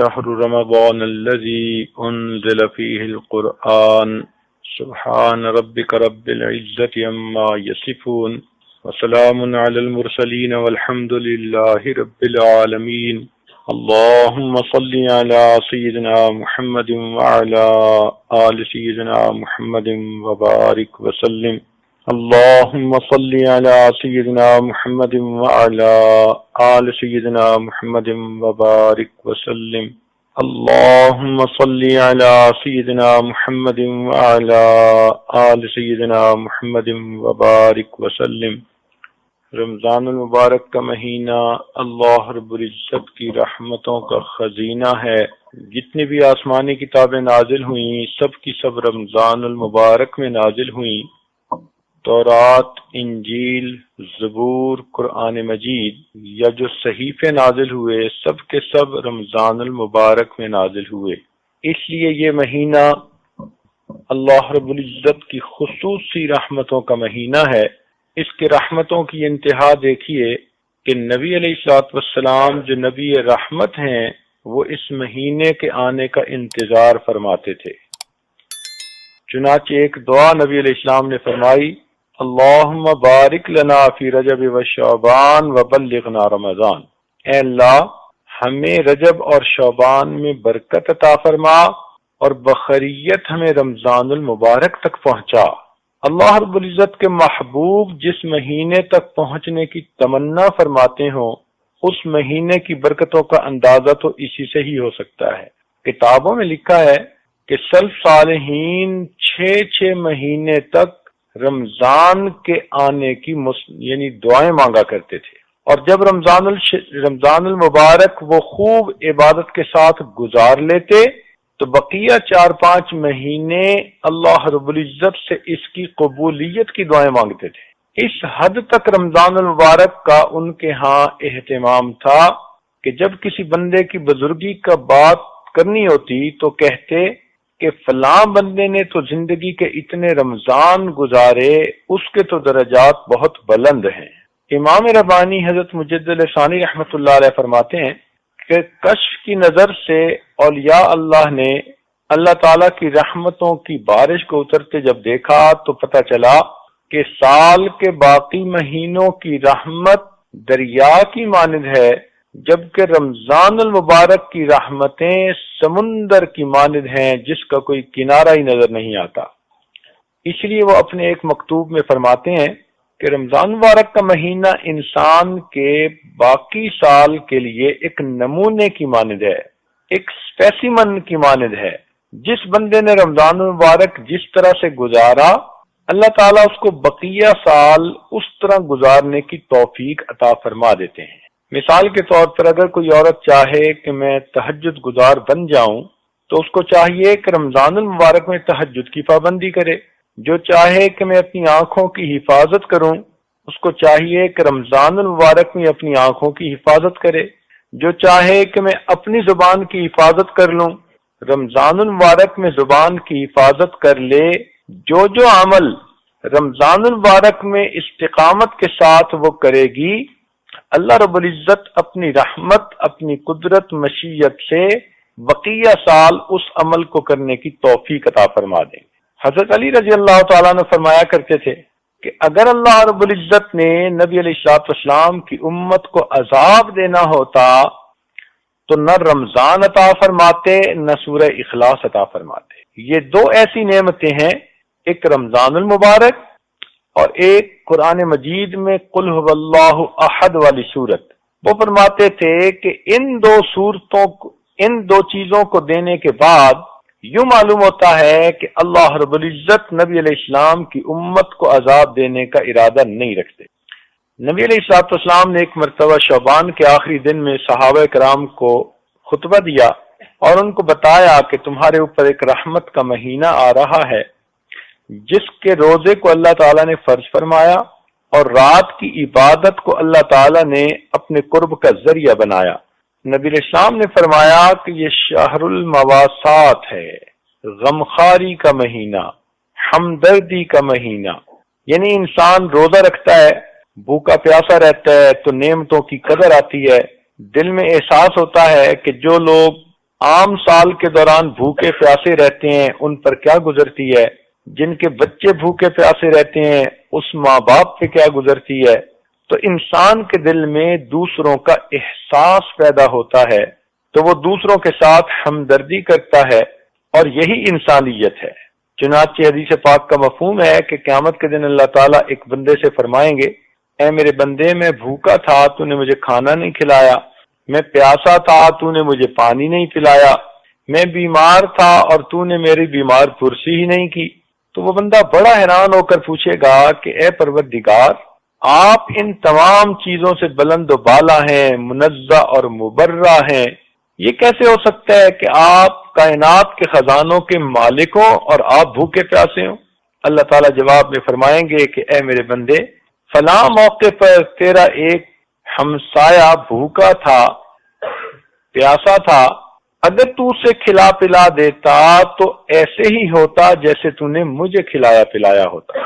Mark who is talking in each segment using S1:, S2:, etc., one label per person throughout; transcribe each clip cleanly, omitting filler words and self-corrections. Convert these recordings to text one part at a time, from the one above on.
S1: شهر رمضان الذي أنزل فيه القرآن سبحان ربك رب العزة عما يصفون وسلام على المرسلين والحمد لله رب العالمين اللهم صل على سيدنا محمد وعلى آل سيدنا محمد وبارك وسلم اللهم صل على سيدنا محمد وعلى آل سيدنا محمد وبارك وسلم اللهم صل على سيدنا محمد وعلى آل سيدنا محمد وبارك وسلم۔ رمضان المبارک کا مہینہ اللہ رب العزت کی رحمتوں کا خزینہ ہے۔ جتنی بھی آسمانی کتابیں نازل ہوئیں سب کی سب رمضان المبارک میں نازل ہوئیں۔ تورات، انجیل، زبور، قرآن مجید یا جو صحیفے نازل ہوئے سب کے سب رمضان المبارک میں نازل ہوئے۔ اس لیے یہ مہینہ اللہ رب العزت کی خصوصی رحمتوں کا مہینہ ہے۔ اس کے رحمتوں کی انتہا دیکھیے کہ نبی علیہ الصلوۃ والسلام جو نبی رحمت ہیں وہ اس مہینے کے آنے کا انتظار فرماتے تھے۔ چنانچہ ایک دعا نبی علیہ السلام نے فرمائی، اللہم بارک لنا فی رجب و شعبان وبلغنا رمضان، اے اللہ ہمیں رجب اور شعبان میں برکت عطا فرما اور بخیریت ہمیں رمضان المبارک تک پہنچا۔ اللہ رب العزت کے محبوب جس مہینے تک پہنچنے کی تمنا فرماتے ہوں اس مہینے کی برکتوں کا اندازہ تو اسی سے ہی ہو سکتا ہے۔ کتابوں میں لکھا ہے کہ سلف صالحین 6 مہینے تک رمضان کے آنے کی یعنی دعائیں مانگا کرتے تھے، اور جب رمضان المبارک وہ خوب عبادت کے ساتھ گزار لیتے تو بقیہ 4-5 مہینے اللہ رب العزت سے اس کی قبولیت کی دعائیں مانگتے تھے۔ اس حد تک رمضان المبارک کا ان کے ہاں اہتمام تھا کہ جب کسی بندے کی بزرگی کا بات کرنی ہوتی تو کہتے کہ فلاں بندے نے تو زندگی کے اتنے رمضان گزارے، اس کے تو درجات بہت بلند ہیں۔ امام ربانی حضرت مجدد ثانی رحمۃ اللہ علیہ فرماتے ہیں کہ کشف کی نظر سے اولیاء اللہ نے اللہ تعالیٰ کی رحمتوں کی بارش کو اترتے جب دیکھا تو پتہ چلا کہ سال کے باقی مہینوں کی رحمت دریا کی مانند ہے، جبکہ رمضان المبارک کی رحمتیں سمندر کی مانند ہیں جس کا کوئی کنارہ ہی نظر نہیں آتا۔ اس لیے وہ اپنے ایک مکتوب میں فرماتے ہیں کہ رمضان مبارک کا مہینہ انسان کے باقی سال کے لیے ایک نمونے کی مانند ہے، ایک اسپیسیمن کی مانند ہے۔ جس بندے نے رمضان مبارک جس طرح سے گزارا اللہ تعالیٰ اس کو بقیہ سال اس طرح گزارنے کی توفیق عطا فرما دیتے ہیں۔ مثال کے طور پر اگر کوئی عورت چاہے کہ میں تہجد گزار بن جاؤں تو اس کو چاہیے کہ رمضان المبارک میں تہجد کی پابندی کرے۔ جو چاہے کہ میں اپنی آنکھوں کی حفاظت کروں اس کو چاہیے کہ رمضان المبارک میں اپنی آنکھوں کی حفاظت کرے۔ جو چاہے کہ میں اپنی زبان کی حفاظت کر لوں رمضان المبارک میں زبان کی حفاظت کر لے۔ جو عمل رمضان المبارک میں استقامت کے ساتھ وہ کرے گی اللہ رب العزت اپنی رحمت، اپنی قدرت، مشیت سے بقیہ سال اس عمل کو کرنے کی توفیق عطا فرما دیں گے۔ حضرت علی رضی اللہ تعالیٰ نے فرمایا کرتے تھے کہ اگر اللہ رب العزت نے نبی علیہ الصلوۃ والسلام کی امت کو عذاب دینا ہوتا تو نہ رمضان عطا فرماتے نہ سورہ اخلاص عطا فرماتے۔ یہ 2 ایسی نعمتیں ہیں، ایک رمضان المبارک اور ایک قرآن مجید میں قل هو اللہ احد والی صورت۔ وہ فرماتے تھے کہ ان دو چیزوں کو دینے کے بعد یوں معلوم ہوتا ہے کہ اللہ رب العزت نبی علیہ السلام کی امت کو عذاب دینے کا ارادہ نہیں رکھتے۔ نبی علیہ الصلوۃ والسلام نے ایک مرتبہ شعبان کے آخری دن میں صحابہ کرام کو خطبہ دیا اور ان کو بتایا کہ تمہارے اوپر ایک رحمت کا مہینہ آ رہا ہے جس کے روزے کو اللہ تعالیٰ نے فرض فرمایا اور رات کی عبادت کو اللہ تعالیٰ نے اپنے قرب کا ذریعہ بنایا۔ نبی علیہ السلام نے فرمایا کہ یہ شہر المواسات ہے، غمخاری کا مہینہ، ہمدردی کا مہینہ، یعنی انسان روزہ رکھتا ہے، بھوکا پیاسا رہتا ہے تو نعمتوں کی قدر آتی ہے، دل میں احساس ہوتا ہے کہ جو لوگ عام سال کے دوران بھوکے پیاسے رہتے ہیں ان پر کیا گزرتی ہے، جن کے بچے بھوکے پیاسے رہتے ہیں اس ماں باپ پہ کیا گزرتی ہے۔ تو انسان کے دل میں دوسروں کا احساس پیدا ہوتا ہے تو وہ دوسروں کے ساتھ ہمدردی کرتا ہے، اور یہی انسانیت ہے۔ چنانچہ حدیث پاک کا مفہوم ہے کہ قیامت کے دن اللہ تعالیٰ ایک بندے سے فرمائیں گے، اے میرے بندے، میں بھوکا تھا تو نے مجھے کھانا نہیں کھلایا، میں پیاسا تھا تو نے مجھے پانی نہیں پلایا، میں بیمار تھا اور تو نے میری بیمار پرسی ہی نہیں کی۔ تو وہ بندہ بڑا حیران ہو کر پوچھے گا کہ اے پروردگار، آپ ان تمام چیزوں سے بلند و بالا ہیں، منزہ اور مبرہ ہیں، یہ کیسے ہو سکتا ہے کہ آپ کائنات کے خزانوں کے مالک ہوں اور آپ بھوکے پیاسے ہوں؟ اللہ تعالیٰ جواب میں فرمائیں گے کہ اے میرے بندے، فلاں موقع پر تیرا ایک ہمسایہ بھوکا تھا، پیاسا تھا، اگر تو اسے کھلا پلا دیتا تو ایسے ہی ہوتا جیسے تو نے مجھے کھلایا پلایا ہوتا،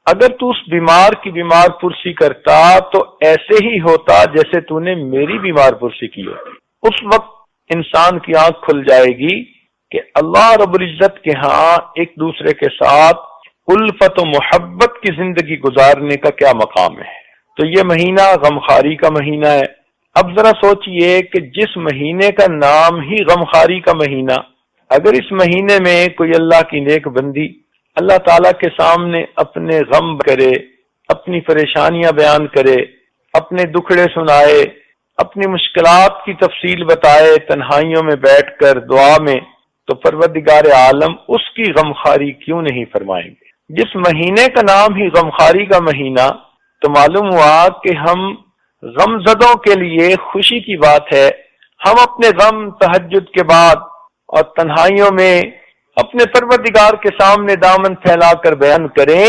S1: اگر تو اس بیمار کی بیمار پرسی کرتا تو ایسے ہی ہوتا جیسے تو نے میری بیمار پرسی کی ہوتی۔ اس وقت انسان کی آنکھ کھل جائے گی کہ اللہ رب العزت کے ہاں ایک دوسرے کے ساتھ الفت و محبت کی زندگی گزارنے کا کیا مقام ہے۔ تو یہ مہینہ غمخواری کا مہینہ ہے۔ اب ذرا سوچئے کہ جس مہینے کا نام ہی غمخواری کا مہینہ، اگر اس مہینے میں کوئی اللہ کی نیک بندی اللہ تعالیٰ کے سامنے اپنے غم کرے، اپنی پریشانیاں بیان کرے، اپنے دکھڑے سنائے، اپنی مشکلات کی تفصیل بتائے تنہائیوں میں بیٹھ کر دعا میں، تو پروردگار عالم اس کی غمخواری کیوں نہیں فرمائیں گے؟ جس مہینے کا نام ہی غمخواری کا مہینہ، تو معلوم ہوا کہ ہم غم زدوں کے لیے خوشی کی بات ہے ہم اپنے غم تہجد کے بعد اور تنہائیوں میں اپنے پروردگار کے سامنے دامن پھیلا کر بیان کریں۔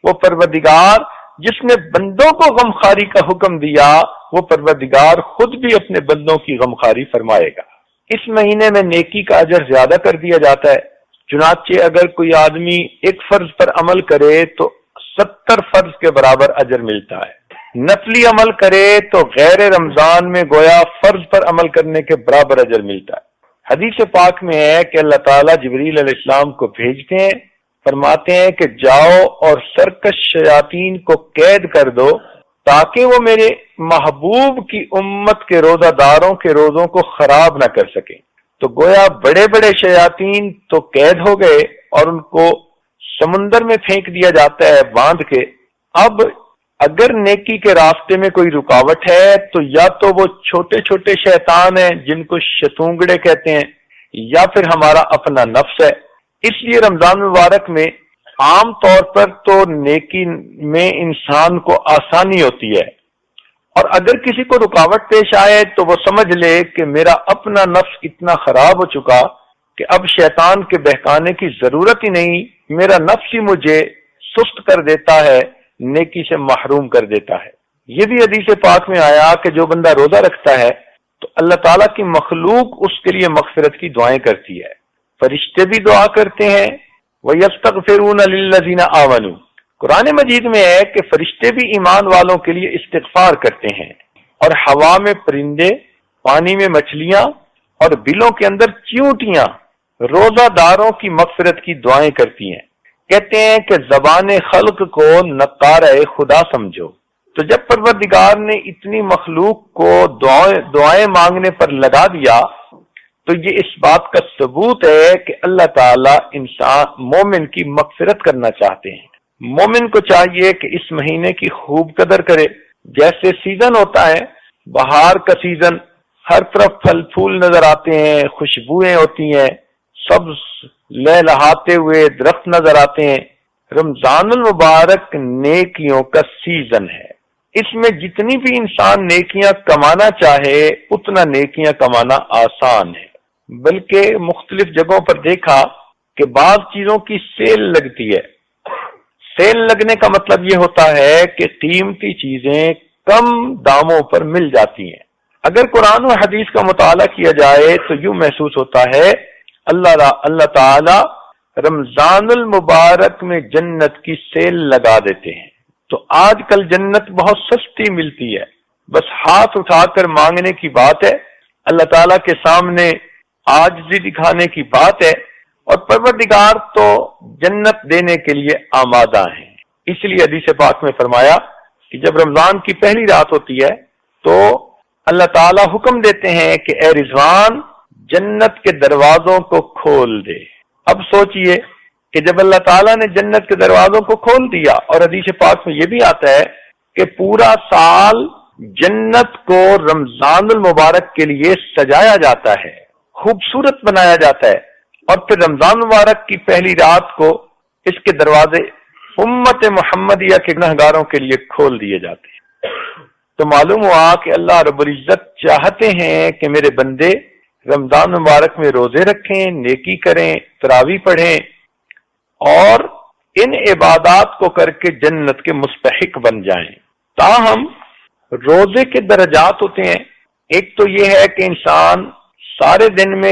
S1: وہ پروردگار جس نے بندوں کو غمخواری کا حکم دیا، وہ پروردگار خود بھی اپنے بندوں کی غمخواری فرمائے گا۔ اس مہینے میں نیکی کا اجر زیادہ کر دیا جاتا ہے، چنانچہ اگر کوئی آدمی ایک فرض پر عمل کرے تو 70 فرض کے برابر اجر ملتا ہے، نفلی عمل کرے تو غیر رمضان میں گویا فرض پر عمل کرنے کے برابر اجر ملتا ہے۔ حدیث پاک میں ہے کہ اللہ تعالیٰ جبریل علیہ السلام کو بھیجتے ہیں، فرماتے ہیں کہ جاؤ اور سرکش شیاطین کو قید کر دو تاکہ وہ میرے محبوب کی امت کے روزہ داروں کے روزوں کو خراب نہ کر سکیں۔ تو گویا بڑے بڑے شیاطین تو قید ہو گئے اور ان کو سمندر میں پھینک دیا جاتا ہے باندھ کے۔ اب اگر نیکی کے راستے میں کوئی رکاوٹ ہے تو یا تو وہ چھوٹے چھوٹے شیطان ہیں جن کو شتونگڑے کہتے ہیں، یا پھر ہمارا اپنا نفس ہے۔ اس لیے رمضان مبارک میں عام طور پر تو نیکی میں انسان کو آسانی ہوتی ہے، اور اگر کسی کو رکاوٹ پیش آئے تو وہ سمجھ لے کہ میرا اپنا نفس اتنا خراب ہو چکا کہ اب شیطان کے بہکانے کی ضرورت ہی نہیں، میرا نفس ہی مجھے سست کر دیتا ہے، نیکی سے محروم کر دیتا ہے۔ یہ بھی حدیث پاک میں آیا کہ جو بندہ روزہ رکھتا ہے تو اللہ تعالیٰ کی مخلوق اس کے لیے مغفرت کی دعائیں کرتی ہے، فرشتے بھی دعا کرتے ہیں، وَيَسْتَغْفِرُونَ لِلَّذِينَ آمَنُوا۔ قرآن مجید میں ہے کہ فرشتے بھی ایمان والوں کے لیے استغفار کرتے ہیں، اور ہوا میں پرندے، پانی میں مچھلیاں اور بلوں کے اندر چیونٹیاں روزہ داروں کی مغفرت کی دعائیں کرتی ہیں۔ کہتے ہیں کہ زبان خلق کو نقارہ خدا سمجھو۔ تو جب پروردگار نے اتنی مخلوق کو دعائیں مانگنے پر لگا دیا تو یہ اس بات کا ثبوت ہے کہ اللہ تعالیٰ مومن کی مغفرت کرنا چاہتے ہیں۔ مومن کو چاہیے کہ اس مہینے کی خوب قدر کرے۔ جیسے سیزن ہوتا ہے، بہار کا سیزن، ہر طرف پھل پھول نظر آتے ہیں، خوشبوئیں ہوتی ہیں، سبز لہلہاتے ہوئے درخت نظر آتے ہیں۔ رمضان المبارک نیکیوں کا سیزن ہے، اس میں جتنی بھی انسان نیکیاں کمانا چاہے اتنا نیکیاں کمانا آسان ہے، بلکہ مختلف جگہوں پر دیکھا کہ بعض چیزوں کی سیل لگتی ہے۔ سیل لگنے کا مطلب یہ ہوتا ہے کہ قیمتی چیزیں کم داموں پر مل جاتی ہیں۔ اگر قرآن و حدیث کا مطالعہ کیا جائے تو یوں محسوس ہوتا ہے اللہ تعالی رمضان المبارک میں جنت کی سیل لگا دیتے ہیں۔ تو آج کل جنت بہت سستی ملتی ہے، بس ہاتھ اٹھا کر مانگنے کی بات ہے۔ اللہ تعالیٰ کے سامنے عاجزی دکھانے کی بات ہے، اور پروردگار تو جنت دینے کے لیے آمادہ ہیں۔ اس لیے حدیث پاک میں فرمایا کہ جب رمضان کی پہلی رات ہوتی ہے تو اللہ تعالیٰ حکم دیتے ہیں کہ اے رضوان جنت کے دروازوں کو کھول دے۔ اب سوچئے کہ جب اللہ تعالیٰ نے جنت کے دروازوں کو کھول دیا، اور حدیث پاک میں یہ بھی آتا ہے کہ پورا سال جنت کو رمضان المبارک کے لیے سجایا جاتا ہے، خوبصورت بنایا جاتا ہے، اور پھر رمضان مبارک کی پہلی رات کو اس کے دروازے امت محمدیہ کے گنہگاروں کے لیے کھول دیے جاتے ہیں۔ تو معلوم ہوا کہ اللہ رب العزت چاہتے ہیں کہ میرے بندے رمضان مبارک میں روزے رکھیں، نیکی کریں، تراویح پڑھیں، اور ان عبادات کو کر کے جنت کے مستحق بن جائیں۔ تاہم روزے کے درجات ہوتے ہیں۔ ایک تو یہ ہے کہ انسان سارے دن میں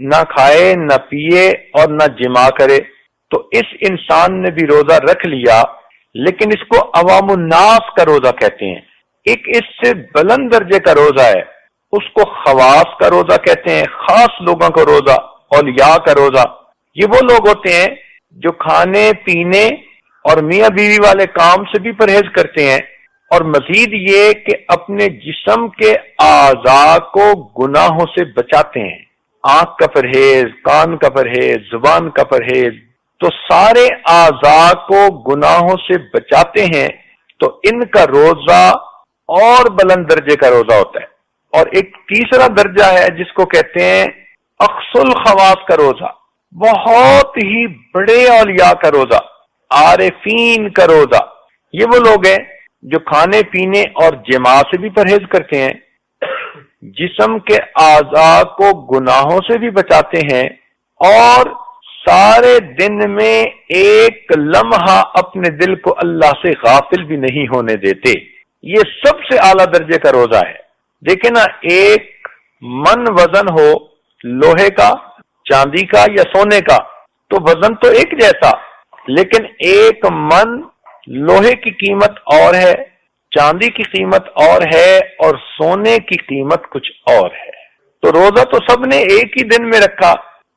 S1: نہ کھائے نہ پیے اور نہ جماع کرے، تو اس انسان نے بھی روزہ رکھ لیا، لیکن اس کو عوام الناس کا روزہ کہتے ہیں۔ ایک اس سے بلند درجے کا روزہ ہے، اس کو خواص کا روزہ کہتے ہیں، خاص لوگوں کا روزہ، اولیاء کا روزہ۔ یہ وہ لوگ ہوتے ہیں جو کھانے پینے اور میاں بیوی والے کام سے بھی پرہیز کرتے ہیں، اور مزید یہ کہ اپنے جسم کے اعضاء کو گناہوں سے بچاتے ہیں۔ آنکھ کا پرہیز، کان کا پرہیز، زبان کا پرہیز، تو سارے اعضاء کو گناہوں سے بچاتے ہیں، تو ان کا روزہ اور بلند درجے کا روزہ ہوتا ہے۔ اور ایک تیسرا درجہ ہے جس کو کہتے ہیں اقصى الخواص کا روزہ، بہت ہی بڑے اولیاء کا روزہ، عارفین کا روزہ۔ یہ وہ لوگ ہیں جو کھانے پینے اور جماع سے بھی پرہیز کرتے ہیں، جسم کے اعضاء کو گناہوں سے بھی بچاتے ہیں، اور سارے دن میں ایک لمحہ اپنے دل کو اللہ سے غافل بھی نہیں ہونے دیتے۔ یہ سب سے اعلیٰ درجے کا روزہ ہے۔ دیکھیں نا، ایک من وزن ہو لوہے کا، چاندی کا یا سونے کا، تو وزن تو ایک جیسا، لیکن ایک من لوہے کی قیمت اور ہے، چاندی کی قیمت اور ہے، اور سونے کی قیمت کچھ اور ہے۔ تو روزہ تو سب نے ایک ہی دن میں رکھا،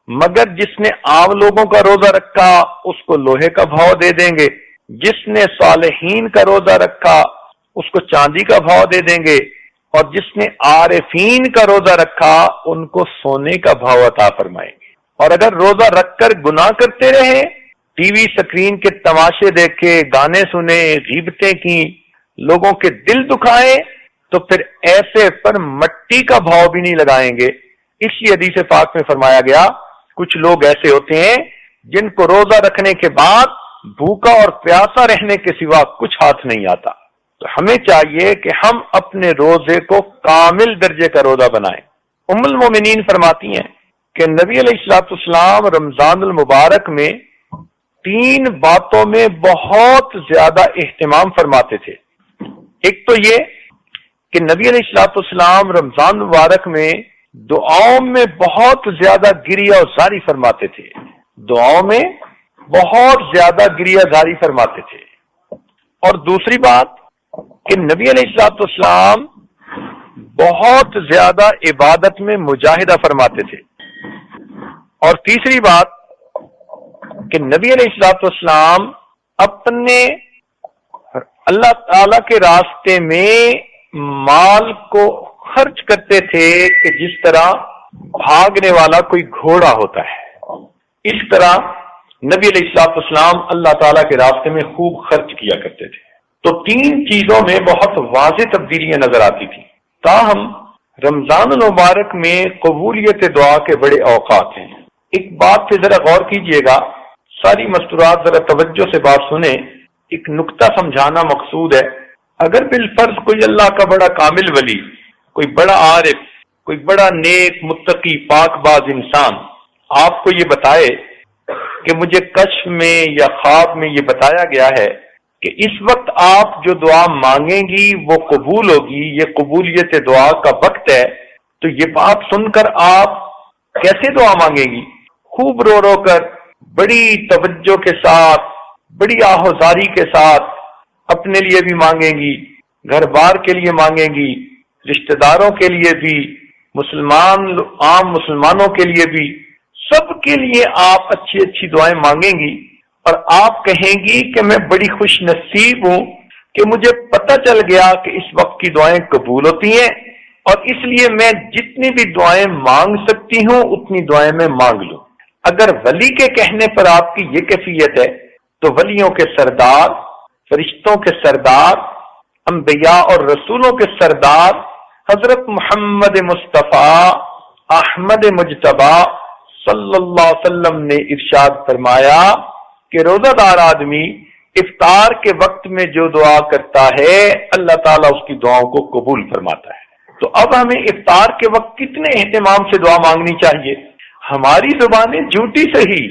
S1: مگر جس نے عام لوگوں کا روزہ رکھا اس کو لوہے کا بھاؤ دے دیں گے، جس نے صالحین کا روزہ رکھا اس کو چاندی کا بھاؤ دے دیں گے، اور جس نے عارفین کا روزہ رکھا ان کو سونے کا بھاؤ عطا فرمائیں گے۔ اور اگر روزہ رکھ کر گناہ کرتے رہے، ٹی وی سکرین کے تماشے دیکھے، گانے سنے، غیبتیں کی، لوگوں کے دل دکھائے، تو پھر ایسے پر مٹی کا بھاؤ بھی نہیں لگائیں گے۔ اسی حدیث پاک میں فرمایا گیا کچھ لوگ ایسے ہوتے ہیں جن کو روزہ رکھنے کے بعد بھوکا اور پیاسا رہنے کے سوا کچھ ہاتھ نہیں آتا۔ تو ہمیں چاہیے کہ ہم اپنے روزے کو کامل درجے کا روزہ بنائیں۔ ام المومنین فرماتی ہیں کہ نبی علیہ الصلوۃ والسلام رمضان المبارک میں 3 باتوں میں بہت زیادہ اہتمام فرماتے تھے۔ ایک تو یہ کہ نبی علیہ الصلوۃ والسلام رمضان مبارک میں دعاؤں میں بہت زیادہ گریہ زاری فرماتے تھے، دعاؤں میں بہت زیادہ گریہ زاری فرماتے تھے۔ اور دوسری بات کہ نبی علیہ الصلوۃ والسلام بہت زیادہ عبادت میں مجاہدہ فرماتے تھے۔ اور تیسری بات کہ نبی علیہ الصلوۃ والسلام اپنے اللہ تعالی کے راستے میں مال کو خرچ کرتے تھے کہ جس طرح بھاگنے والا کوئی گھوڑا ہوتا ہے، اس طرح نبی علیہ الصلوۃ والسلام اللہ تعالیٰ کے راستے میں خوب خرچ کیا کرتے تھے۔ تو 3 چیزوں میں بہت واضح تبدیلیاں نظر آتی تھی۔ تاہم رمضان المبارک میں قبولیت دعا کے بڑے اوقات ہیں۔ ایک بات پہ ذرا غور کیجئے گا، ساری مستورات ذرا توجہ سے بات سنیں، ایک نقطہ سمجھانا مقصود ہے۔ اگر بالفرض کوئی اللہ کا بڑا کامل ولی، کوئی بڑا عارف، کوئی بڑا نیک متقی پاک باز انسان آپ کو یہ بتائے کہ مجھے کشف میں یا خواب میں یہ بتایا گیا ہے کہ اس وقت آپ جو دعا مانگیں گی وہ قبول ہوگی، یہ قبولیت دعا کا وقت ہے، تو یہ بات سن کر آپ کیسے دعا مانگیں گی؟ خوب رو رو کر، بڑی توجہ کے ساتھ، بڑی آہوزاری کے ساتھ اپنے لیے بھی مانگیں گی، گھر بار کے لیے مانگیں گی، رشتہ داروں کے لیے بھی، عام مسلمانوں کے لیے بھی، سب کے لیے آپ اچھی اچھی دعائیں مانگیں گی اور آپ کہیں گی کہ میں بڑی خوش نصیب ہوں کہ مجھے پتہ چل گیا کہ اس وقت کی دعائیں قبول ہوتی ہیں، اور اس لیے میں جتنی بھی دعائیں مانگ سکتی ہوں اتنی دعائیں میں مانگ لوں۔ اگر ولی کے کہنے پر آپ کی یہ کیفیت ہے تو ولیوں کے سردار، فرشتوں کے سردار، انبیاء اور رسولوں کے سردار حضرت محمد مصطفیٰ احمد مجتبی صلی اللہ علیہ وسلم نے ارشاد فرمایا کہ روزہ دار آدمی افطار کے وقت میں جو دعا کرتا ہے اللہ تعالیٰ اس کی دعاؤں کو قبول فرماتا ہے۔ تو اب ہمیں افطار کے وقت کتنے اہتمام سے دعا مانگنی چاہیے؟ ہماری زبانیں جھوٹی سہی،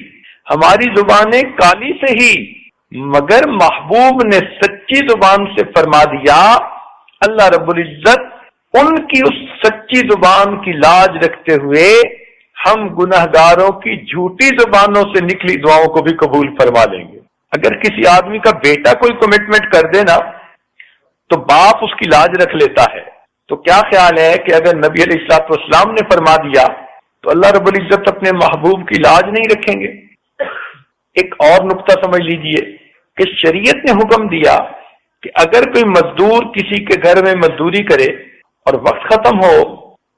S1: ہماری زبانیں کالی سہی، مگر محبوب نے سچی زبان سے فرما دیا، اللہ رب العزت ان کی اس سچی زبان کی لاج رکھتے ہوئے ہم گناہگاروں کی جھوٹی زبانوں سے نکلی دعاؤں کو بھی قبول فرما لیں گے۔ اگر کسی آدمی کا بیٹا کوئی کمٹمنٹ کر دے نا تو باپ اس کی لاج رکھ لیتا ہے، تو کیا خیال ہے کہ اگر نبی علیہ الصلوۃ والسلام نے فرما دیا تو اللہ رب العزت اپنے محبوب کی لاج نہیں رکھیں گے؟ ایک اور نقطہ سمجھ لیجئے کہ شریعت نے حکم دیا کہ اگر کوئی مزدور کسی کے گھر میں مزدوری کرے اور وقت ختم ہو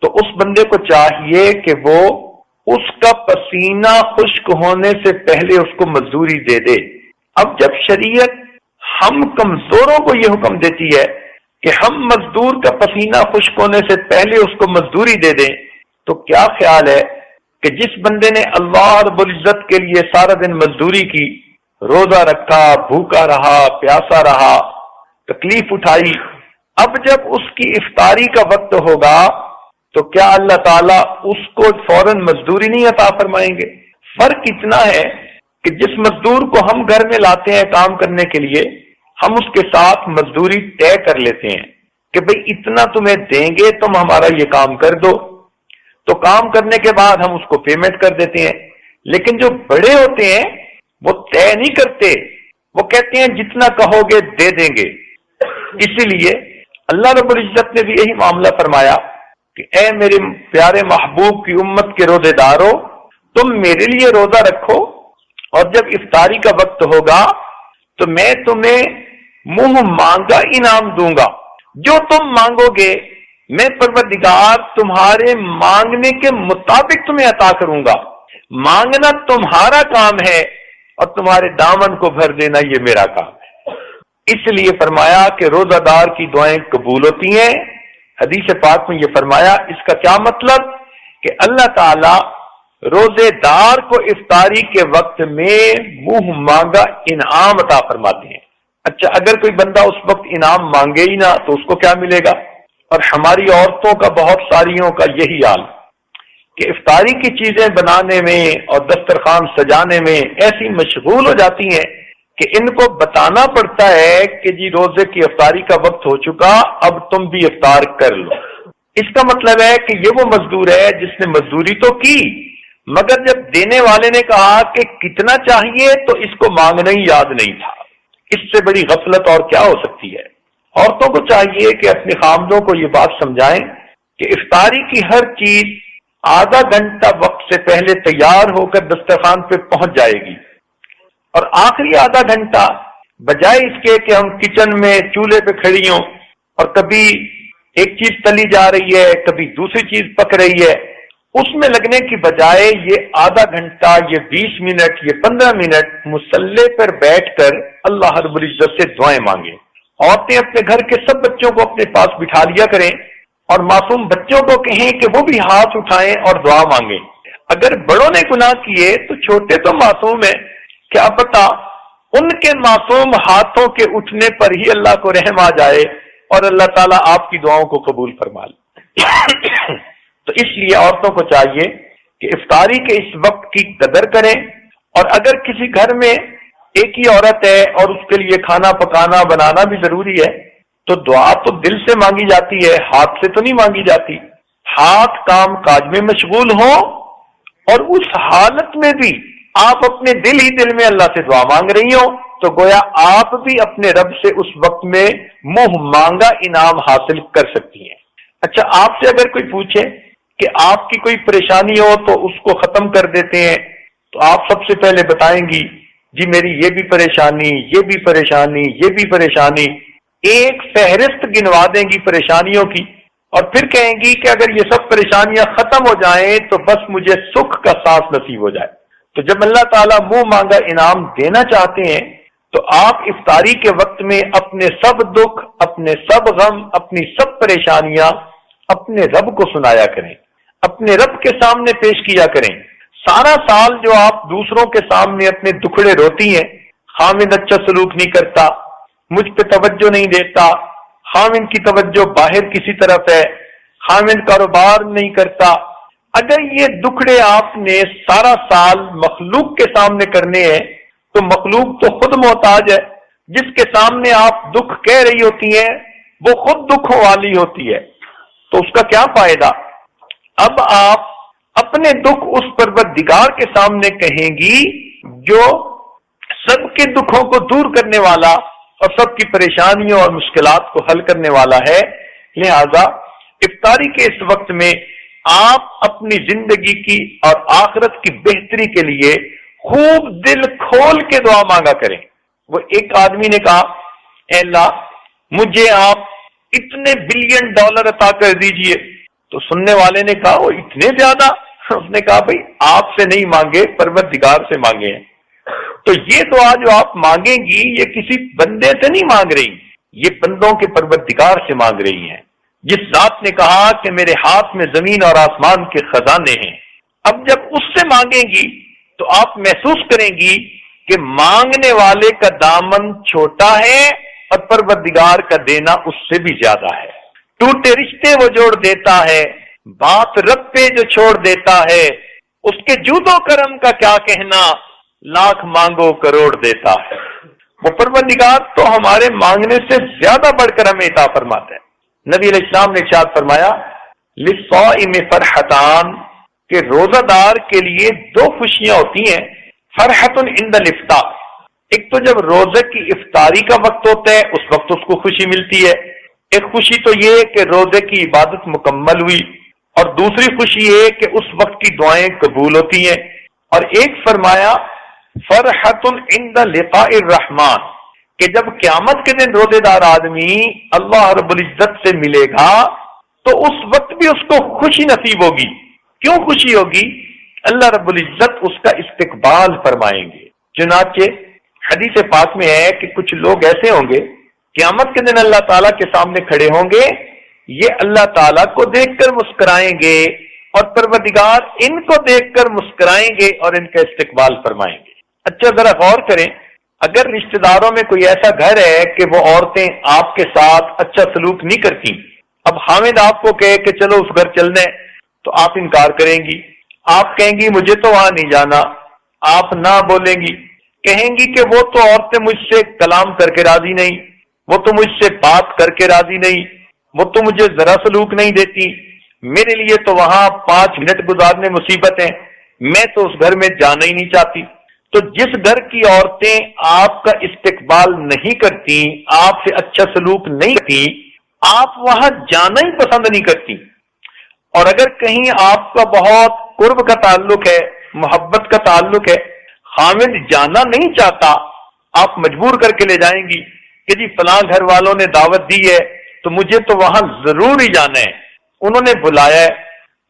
S1: تو اس بندے کو چاہیے کہ وہ اس کا پسینہ خشک ہونے سے پہلے اس کو مزدوری دے دے۔ اب جب شریعت ہم کمزوروں کو یہ حکم دیتی ہے کہ ہم مزدور کا پسینہ خشک ہونے سے پہلے اس کو مزدوری دے دیں، تو کیا خیال ہے کہ جس بندے نے اللہ رب العزت کے لیے سارا دن مزدوری کی، روزہ رکھا، بھوکا رہا، پیاسا رہا، تکلیف اٹھائی، اب جب اس کی افطاری کا وقت ہوگا تو کیا اللہ تعالیٰ اس کو فوراً مزدوری نہیں عطا فرمائیں گے؟ فرق اتنا ہے کہ جس مزدور کو ہم گھر میں لاتے ہیں کام کرنے کے لیے، ہم اس کے ساتھ مزدوری طے کر لیتے ہیں کہ بھئی اتنا تمہیں دیں گے، تم ہمارا یہ کام کر دو، تو کام کرنے کے بعد ہم اس کو پیمنٹ کر دیتے ہیں۔ لیکن جو بڑے ہوتے ہیں وہ طے نہیں کرتے، وہ کہتے ہیں جتنا کہو گے دے دیں گے۔ اسی لیے اللہ رب العزت نے بھی یہی معاملہ فرمایا کہ اے میرے پیارے محبوب کی امت کے روزے دارو، تم میرے لیے روزہ رکھو، اور جب افطاری کا وقت ہوگا تو میں تمہیں منہ مانگا انعام دوں گا، جو تم مانگو گے میں پروردگار تمہارے مانگنے کے مطابق تمہیں عطا کروں گا۔ مانگنا تمہارا کام ہے اور تمہارے دامن کو بھر دینا یہ میرا کام ہے۔ اس لیے فرمایا کہ روزہ دار کی دعائیں قبول ہوتی ہیں۔ حدیث پاک میں یہ فرمایا، اس کا کیا مطلب کہ اللہ تعالی روزے دار کو افطاری کے وقت میں منہ مانگا انعام عطا فرماتے ہیں۔ اچھا، اگر کوئی بندہ اس وقت انعام مانگے ہی نہ تو اس کو کیا ملے گا؟ اور ہماری عورتوں کا، بہت ساریوں کا یہی حال کہ افطاری کی چیزیں بنانے میں اور دسترخوان سجانے میں ایسی مشغول ہو جاتی ہیں کہ ان کو بتانا پڑتا ہے کہ جی روزے کی افطاری کا وقت ہو چکا، اب تم بھی افطار کر لو۔ اس کا مطلب ہے کہ یہ وہ مزدور ہے جس نے مزدوری تو کی، مگر جب دینے والے نے کہا کہ کتنا چاہیے تو اس کو مانگنا ہی یاد نہیں تھا۔ اس سے بڑی غفلت اور کیا ہو سکتی ہے؟ عورتوں کو چاہیے کہ اپنے خامدوں کو یہ بات سمجھائیں کہ افطاری کی ہر چیز آدھا گھنٹہ وقت سے پہلے تیار ہو کر دسترخوان پہ پہنچ جائے گی، اور آخری آدھا گھنٹہ بجائے اس کے کہ ہم کچن میں چولہے پہ کھڑی ہوں اور کبھی ایک چیز تلی جا رہی ہے، کبھی دوسری چیز پک رہی ہے، اس میں لگنے کی بجائے یہ آدھا گھنٹہ، یہ 20 منٹ، یہ 15 منٹ مصلی پر بیٹھ کر اللہ رب العزت سے دعائیں مانگیں۔ عورتیں اپنے گھر کے سب بچوں کو اپنے پاس بٹھا لیا کریں اور معصوم بچوں کو کہیں کہ وہ بھی ہاتھ اٹھائیں اور دعا مانگیں۔ اگر بڑوں نے گناہ کیے تو چھوٹے تو معصوم ہیں، کیا پتا ان کے معصوم ہاتھوں کے اٹھنے پر ہی اللہ کو رحم آ جائے اور اللہ تعالیٰ آپ کی دعاؤں کو قبول فرما لے۔ تو اس لیے عورتوں کو چاہیے کہ افطاری کے اس وقت کی قدر کریں، اور اگر کسی گھر میں ایک ہی عورت ہے اور اس کے لیے کھانا پکانا بنانا بھی ضروری ہے تو دعا تو دل سے مانگی جاتی ہے، ہاتھ سے تو نہیں مانگی جاتی۔ ہاتھ کام کاج میں مشغول ہوں اور اس حالت میں بھی آپ اپنے دل ہی دل میں اللہ سے دعا مانگ رہی ہوں تو گویا آپ بھی اپنے رب سے اس وقت میں منہ مانگا انعام حاصل کر سکتی ہیں۔ اچھا، آپ سے اگر کوئی پوچھے
S2: کہ آپ کی کوئی پریشانی ہو تو اس کو ختم کر دیتے ہیں، تو آپ سب سے پہلے بتائیں گی جی میری یہ بھی پریشانی، یہ بھی پریشانی، یہ بھی پریشانی، ایک فہرست گنوا دیں گی پریشانیوں کی، اور پھر کہیں گی کہ اگر یہ سب پریشانیاں ختم ہو جائیں تو بس مجھے سکھ کا سانس نصیب ہو جائے۔ تو جب اللہ تعالیٰ منہ مانگا انعام دینا چاہتے ہیں تو آپ افطاری کے وقت میں اپنے سب دکھ، اپنے سب غم، اپنی سب پریشانیاں اپنے رب کو سنایا کریں، اپنے رب کے سامنے پیش کیا کریں۔ سارا سال جو آپ دوسروں کے سامنے اپنے دکھڑے روتی ہیں، خامد اچھا سلوک نہیں کرتا، مجھ پہ توجہ نہیں دیتا، خامد کی توجہ باہر کسی طرف ہے، خامد کاروبار نہیں کرتا، اگر یہ دکھڑے آپ نے سارا سال مخلوق کے سامنے کرنے ہیں تو مخلوق تو خود محتاج ہے، جس کے سامنے آپ دکھ کہہ رہی ہوتی ہیں وہ خود دکھوں والی ہوتی ہے، تو اس کا کیا فائدہ؟ اب آپ اپنے دکھ اس پروردگار کے سامنے کہیں گی جو سب کے دکھوں کو دور کرنے والا اور سب کی پریشانیوں اور مشکلات کو حل کرنے والا ہے۔ لہذا افطاری کے اس وقت میں آپ اپنی زندگی کی اور آخرت کی بہتری کے لیے خوب دل کھول کے دعا مانگا کریں۔ وہ ایک آدمی نے کہا اے اللہ مجھے آپ اتنے بلین ڈالر عطا کر دیجئے، تو سننے والے نے کہا وہ اتنے زیادہ؟ اس نے کہا بھئی آپ سے نہیں مانگے، پروردگار سے مانگے ہیں۔ تو یہ دعا جو آپ مانگیں گی یہ کسی بندے سے نہیں مانگ رہی، یہ بندوں کے پروردگار سے مانگ رہی ہیں، جس ذات نے کہا کہ میرے ہاتھ میں زمین اور آسمان کے خزانے ہیں۔ اب جب اس سے مانگیں گی تو آپ محسوس کریں گی کہ مانگنے والے کا دامن چھوٹا ہے اور پروردگار کا دینا اس سے بھی زیادہ ہے۔ ٹوٹے رشتے وہ جوڑ دیتا ہے، بات رب پہ جو چھوڑ دیتا ہے، اس کے جود و کرم کا کیا کہنا، لاکھ مانگو کروڑ دیتا ہے۔ وہ پروردگار تو ہمارے مانگنے سے زیادہ بڑھ کر ہمیں عطا فرماتا ہے۔ نبی علیہ السلام نے ارشاد فرمایا للصائم فرحتان، کہ روزہ دار کے لیے دو خوشیاں ہوتی ہیں، فرحت عند الافطار، ایک تو جب روزے کی افطاری کا وقت ہوتا ہے اس وقت اس کو خوشی ملتی ہے، ایک خوشی تو یہ کہ روزے کی عبادت مکمل ہوئی، اور دوسری خوشی یہ کہ اس وقت کی دعائیں قبول ہوتی ہیں، اور ایک فرمایا فرحت عند لقاء الرحمن، کہ جب قیامت کے دن روزے دار آدمی اللہ رب العزت سے ملے گا تو اس وقت بھی اس کو خوشی نصیب ہوگی۔ کیوں خوشی ہوگی؟ اللہ رب العزت اس کا استقبال فرمائیں گے۔ چنانچہ حدیث پاک میں ہے کہ کچھ لوگ ایسے ہوں گے قیامت کے دن اللہ تعالیٰ کے سامنے کھڑے ہوں گے، یہ اللہ تعالیٰ کو دیکھ کر مسکرائیں گے اور پروردگار ان کو دیکھ کر مسکرائیں گے اور ان کا استقبال فرمائیں گے۔ اچھا ذرا غور کریں، اگر رشتہ داروں میں کوئی ایسا گھر ہے کہ وہ عورتیں آپ کے ساتھ اچھا سلوک نہیں کرتی، اب حامد آپ کو کہے کہ چلو اس گھر چلنا ہے تو آپ انکار کریں گی، آپ کہیں گی مجھے تو وہاں نہیں جانا، آپ نہ بولیں گی، کہیں گی کہ وہ تو عورتیں مجھ سے کلام کر کے راضی نہیں، وہ تو مجھ سے بات کر کے راضی نہیں، وہ تو مجھے ذرا سلوک نہیں دیتی، میرے لیے تو وہاں 5 منٹ گزارنے مصیبت ہے، میں تو اس گھر میں جانا ہی نہیں چاہتی۔ تو جس گھر کی عورتیں آپ کا استقبال نہیں کرتی، آپ سے اچھا سلوک نہیں کرتی، آپ وہاں جانا ہی پسند نہیں کرتی۔ اور اگر کہیں آپ کا بہت قرب کا تعلق ہے، محبت کا تعلق ہے، خامد جانا نہیں چاہتا، آپ مجبور کر کے لے جائیں گی کہ جی فلاں گھر والوں نے دعوت دی ہے تو مجھے تو وہاں ضرور ہی جانا ہے، انہوں نے بلایا ہے۔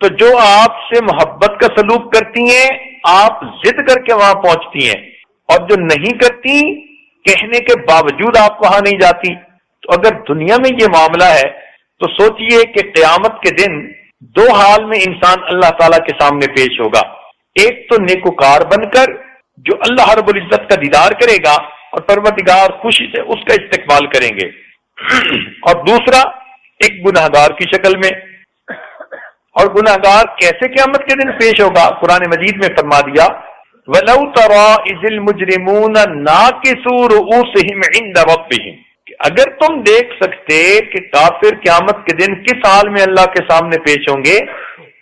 S2: تو جو آپ سے محبت کا سلوک کرتی ہیں آپ ضد کر کے وہاں پہنچتی ہیں، اور جو نہیں کرتی کہنے کے باوجود آپ وہاں نہیں جاتی۔ تو اگر دنیا میں یہ معاملہ ہے تو سوچئے کہ قیامت کے دن 2 حال میں انسان اللہ تعالیٰ کے سامنے پیش ہوگا، ایک تو نیکوکار بن کر جو اللہ رب العزت کا دیدار کرے گا اور پروردگار خوشی سے اس کا استقبال کریں گے، اور دوسرا ایک گناہگار کی شکل میں۔ اور گناہگار کیسے قیامت کے دن پیش ہوگا؟ قرآن مجید میں فرما دیا وَلَوْ تَرَىٰ إِذِ الْمُجْرِمُونَ نَاكِسُو رُءُوسِهِمْ عِندَ رَبِّهِمْ، کہ اگر تم دیکھ سکتے کہ کافر قیامت کے دن کس حال میں اللہ کے سامنے پیش ہوں گے،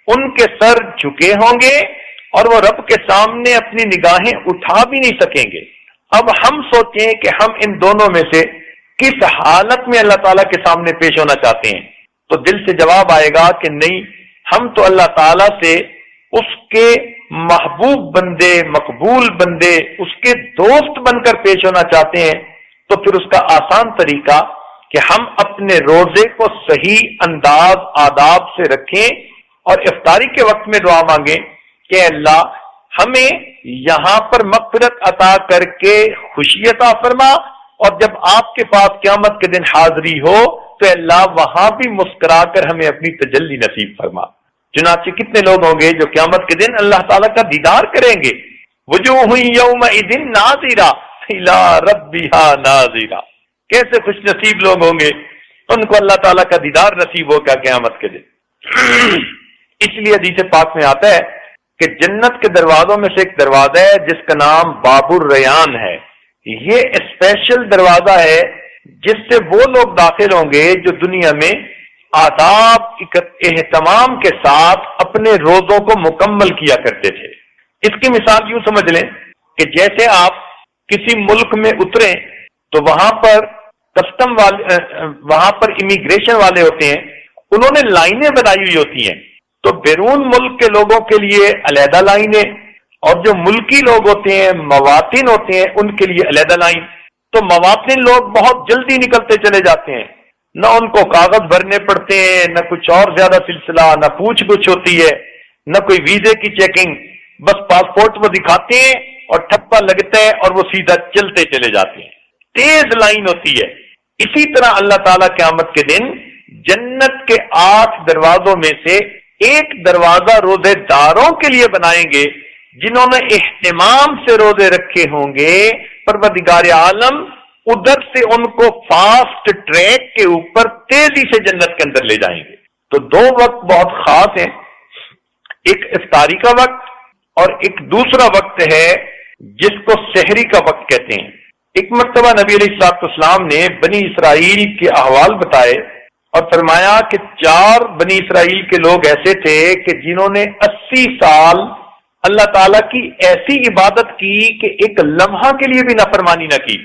S2: ان کے سر جھکے ہوں گے اور وہ رب کے سامنے اپنی نگاہیں اٹھا بھی نہیں سکیں گے۔ اب ہم سوچیں کہ ہم ان دونوں میں سے کس حالت میں اللہ تعالیٰ کے سامنے پیش ہونا چاہتے ہیں، تو دل سے جواب آئے گا کہ نہیں، ہم تو اللہ تعالی سے اس کے محبوب بندے، مقبول بندے، اس کے دوست بن کر پیش ہونا چاہتے ہیں، تو پھر اس کا آسان طریقہ کہ ہم اپنے روزے کو صحیح انداز آداب سے رکھیں اور افطاری کے وقت میں دعا مانگیں کہ اللہ ہمیں یہاں پر مغفرت عطا کر کے خوشی عطا فرما، اور جب آپ کے پاس قیامت کے دن حاضری ہو تو اللہ وہاں بھی مسکرا کر ہمیں اپنی تجلی نصیب فرما۔ چنانچہ کتنے لوگ ہوں گے جو قیامت کے دن اللہ تعالیٰ کا دیدار کریں گے، وجوہ یومئذ ناظرہ الی ربہا ناظرہ، کیسے خوش نصیب لوگ ہوں گے، ان کو اللہ تعالیٰ کا دیدار نصیب ہوگا قیامت کے دن۔ اس لیے حدیث پاک میں آتا ہے کہ جنت کے دروازوں میں سے ایک دروازہ ہے جس کا نام باب الریان ہے۔ یہ اسپیشل دروازہ ہے جس سے وہ لوگ داخل ہوں گے جو دنیا میں آداب اہتمام کے ساتھ اپنے روزوں کو مکمل کیا کرتے تھے۔ اس کی مثال یوں سمجھ لیں کہ جیسے آپ کسی ملک میں اتریں تو وہاں پر کسٹم والے، وہاں پر امیگریشن والے ہوتے ہیں، انہوں نے لائنیں بنائی ہوئی ہوتی ہیں، تو بیرون ملک کے لوگوں کے لیے علیحدہ لائنیں، اور جو ملکی لوگ ہوتے ہیں، مواطن ہوتے ہیں، ان کے لیے علیحدہ لائن۔ تو مواطن لوگ بہت جلدی نکلتے چلے جاتے ہیں، نہ ان کو کاغذ بھرنے پڑتے ہیں، نہ کچھ اور زیادہ سلسلہ، نہ پوچھ گچھ ہوتی ہے، نہ کوئی ویزے کی چیکنگ، بس پاسپورٹ وہ دکھاتے ہیں اور ٹھپا لگتا ہے اور وہ سیدھا چلتے چلے جاتے ہیں، تیز لائن ہوتی ہے۔ اسی طرح اللہ تعالیٰ قیامت کے دن جنت کے 8 دروازوں میں سے ایک دروازہ روزے داروں کے لیے بنائیں گے جنہوں نے اہتمام سے روزے رکھے ہوں گے۔ پروردگار عالم ادھر سے ان کو فاسٹ ٹریک کے اوپر تیزی سے جنت کے اندر لے جائیں گے۔ تو 2 وقت بہت خاص ہیں، ایک افطاری کا وقت اور ایک دوسرا وقت ہے جس کو سحری کا وقت کہتے ہیں۔ ایک مرتبہ نبی علیہ الصلوۃ والسلام نے بنی اسرائیل کے احوال بتائے اور فرمایا کہ 4 بنی اسرائیل کے لوگ ایسے تھے کہ جنہوں نے 80 سال اللہ تعالیٰ کی ایسی عبادت کی کہ ایک لمحہ کے لیے بھی نافرمانی نہ کی۔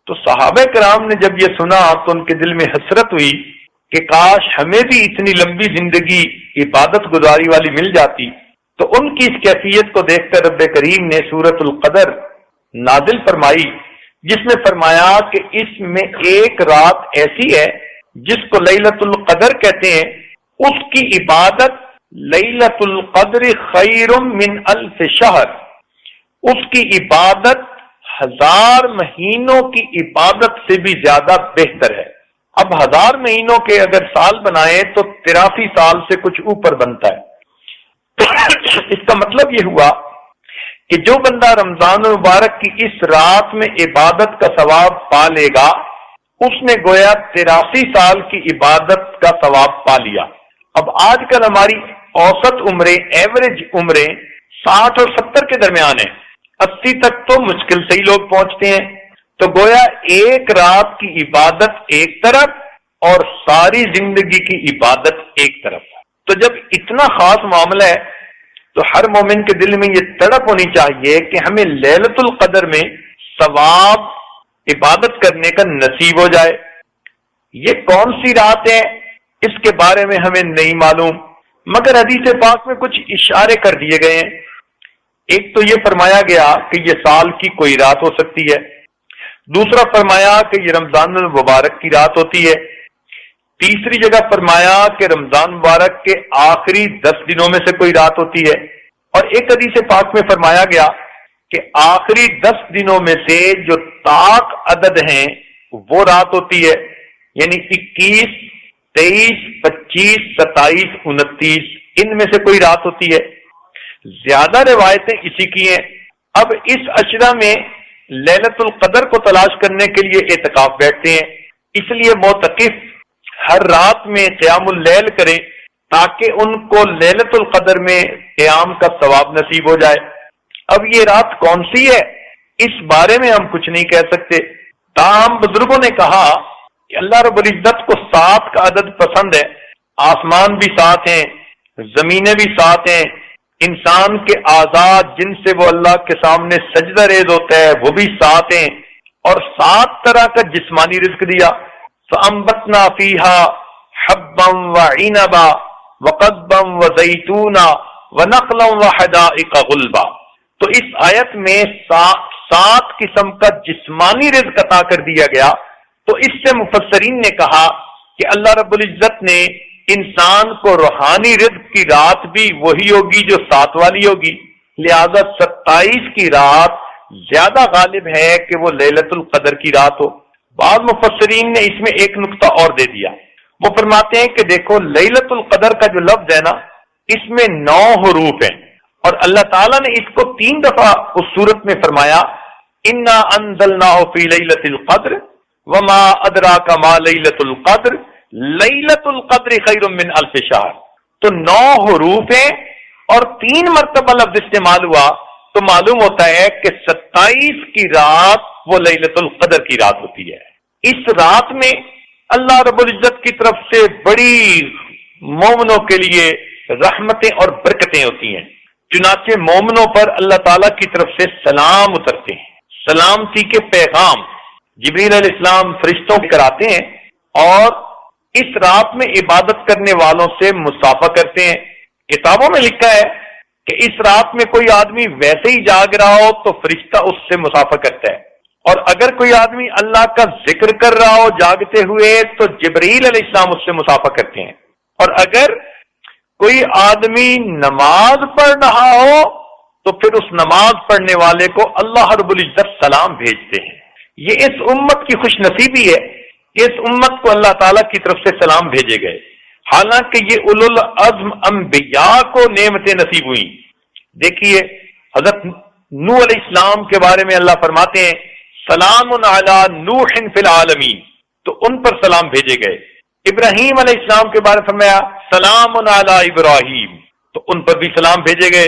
S2: تو صحابہ کرام نے جب یہ سنا تو ان کے دل میں حسرت ہوئی کہ کاش ہمیں بھی اتنی لمبی زندگی عبادت گزاری والی مل جاتی۔ تو ان کی اس کیفیت کو دیکھ کر رب کریم نے سورۃ القدر نازل فرمائی، جس میں فرمایا کہ اس میں ایک رات ایسی ہے جس کو لیلۃ القدر کہتے ہیں، اس کی عبادت لیلۃ القدر خیر من 1000 شہر، اس کی عبادت 1000 مہینوں کی عبادت سے بھی زیادہ بہتر ہے۔ اب 1000 مہینوں کے اگر سال بنائیں تو 83 سال سے کچھ اوپر بنتا ہے۔ اس کا مطلب یہ ہوا کہ جو بندہ رمضان المبارک کی اس رات میں عبادت کا ثواب پا لے گا، اس نے گویا 83 سال کی عبادت کا ثواب پا لیا۔ اب آج کل ہماری اوسط عمریں، ایوریج عمریں 60 اور 70 کے درمیان ہیں، 80 تک تو مشکل سے ہی لوگ پہنچتے ہیں۔ تو گویا ایک رات کی عبادت ایک طرف اور ساری زندگی کی عبادت ایک طرف۔ تو جب اتنا خاص معاملہ ہے تو ہر مومن کے دل میں یہ تڑپ ہونی چاہیے کہ ہمیں لیلۃ القدر میں ثواب عبادت کرنے کا نصیب ہو جائے۔ یہ کون سی رات ہے اس کے بارے میں ہمیں نہیں معلوم، مگر حدیث پاک میں کچھ اشارے کر دیے گئے ہیں۔ ایک تو یہ فرمایا گیا کہ یہ سال کی کوئی رات ہو سکتی ہے، دوسرا فرمایا کہ یہ رمضان المبارک کی رات ہوتی ہے، تیسری جگہ فرمایا کہ رمضان مبارک کے آخری 10 دنوں میں سے کوئی رات ہوتی ہے، اور ایک حدیث پاک میں فرمایا گیا کہ آخری 10 دنوں میں سے جو طاق عدد ہیں وہ رات ہوتی ہے، یعنی 21، 23، 25، 27، 29 ان میں سے کوئی رات ہوتی ہے۔ زیادہ روایتیں اسی کی ہیں۔ اب اس عشرہ میں لیلۃ القدر کو تلاش کرنے کے لیے اعتکاف بیٹھتے ہیں، اس لیے معتکف ہر رات میں قیام اللیل کریں تاکہ ان کو لیلۃ القدر میں قیام کا ثواب نصیب ہو جائے۔ اب یہ رات کون سی ہے اس بارے میں ہم کچھ نہیں کہہ سکتے، تاہم بزرگوں نے کہا کہ اللہ رب العزت کو 7 کا عدد پسند ہے، آسمان بھی 7 ہیں، زمینیں بھی 7 ہیں، انسان کے اعضاء جن سے وہ اللہ کے سامنے سجدہ ریز ہوتا ہے وہ بھی 7 ہیں، اور 7 طرح کا جسمانی رزق دیا۔ فَأَنبَتْنَا فِيهَا حَبًّا وَعِنَبًا وقضبا وزیتونا ونخلا وحدائق غلبا. تو اس آیت میں 7 قسم کا جسمانی رزق عطا کر دیا گیا. تو اس سے مفسرین نے کہا کہ اللہ رب العزت نے انسان کو روحانی رزق کی رات بھی وہی ہوگی جو 7 والی ہوگی، لہذا 27 کی رات زیادہ غالب ہے کہ وہ لیلۃ القدر کی رات ہو. بعض مفسرین نے اس میں ایک نقطہ اور دے دیا. وہ فرماتے ہیں کہ دیکھو لیلۃ القدر کا جو لفظ ہے نا، اس میں 9 حروف ہیں، اور اللہ تعالیٰ نے اس کو 3 دفعہ اس صورت میں فرمایا انا انزلناہ فی لیلۃ القدر وما ادراک ما لیلۃ القدر لیلۃ القدر خیر من الف شہر. تو 9 حروف ہیں اور 3 مرتبہ لفظ استعمال ہوا، تو معلوم ہوتا ہے کہ 27 کی رات وہ لیلۃ القدر کی رات ہوتی ہے. اس رات میں اللہ رب العزت کی طرف سے بڑی مومنوں کے لیے رحمتیں اور برکتیں ہوتی ہیں. چنانچہ مومنوں پر اللہ تعالیٰ کی طرف سے سلام اترتے ہیں، سلامتی کے پیغام جبریل علیہ السلام فرشتوں کراتے ہیں، اور اس رات میں عبادت کرنے والوں سے مصافحہ کرتے ہیں. کتابوں میں لکھا ہے کہ اس رات میں کوئی آدمی ویسے ہی جاگ رہا ہو تو فرشتہ اس سے مصافحہ کرتا ہے، اور اگر کوئی آدمی اللہ کا ذکر کر رہا ہو جاگتے ہوئے تو جبریل علیہ السلام اس سے مصافحہ کرتے ہیں، اور اگر کوئی آدمی نماز پڑھ رہا ہو تو پھر اس نماز پڑھنے والے کو اللہ رب العزت سلام بھیجتے ہیں. یہ اس امت کی خوش نصیبی ہے کہ اس امت کو اللہ تعالیٰ کی طرف سے سلام بھیجے گئے، حالانکہ یہ اولو العزم انبیاء کو نعمتیں نصیب ہوئیں. دیکھیے حضرت نوح علیہ السلام کے بارے میں اللہ فرماتے ہیں سلام علی نوح فی العالمین، تو ان پر سلام بھیجے گئے. ابراہیم علیہ السلام کے بارے میں فرمایا سلام علی ابراہیم، تو ان پر بھی سلام بھیجے گئے.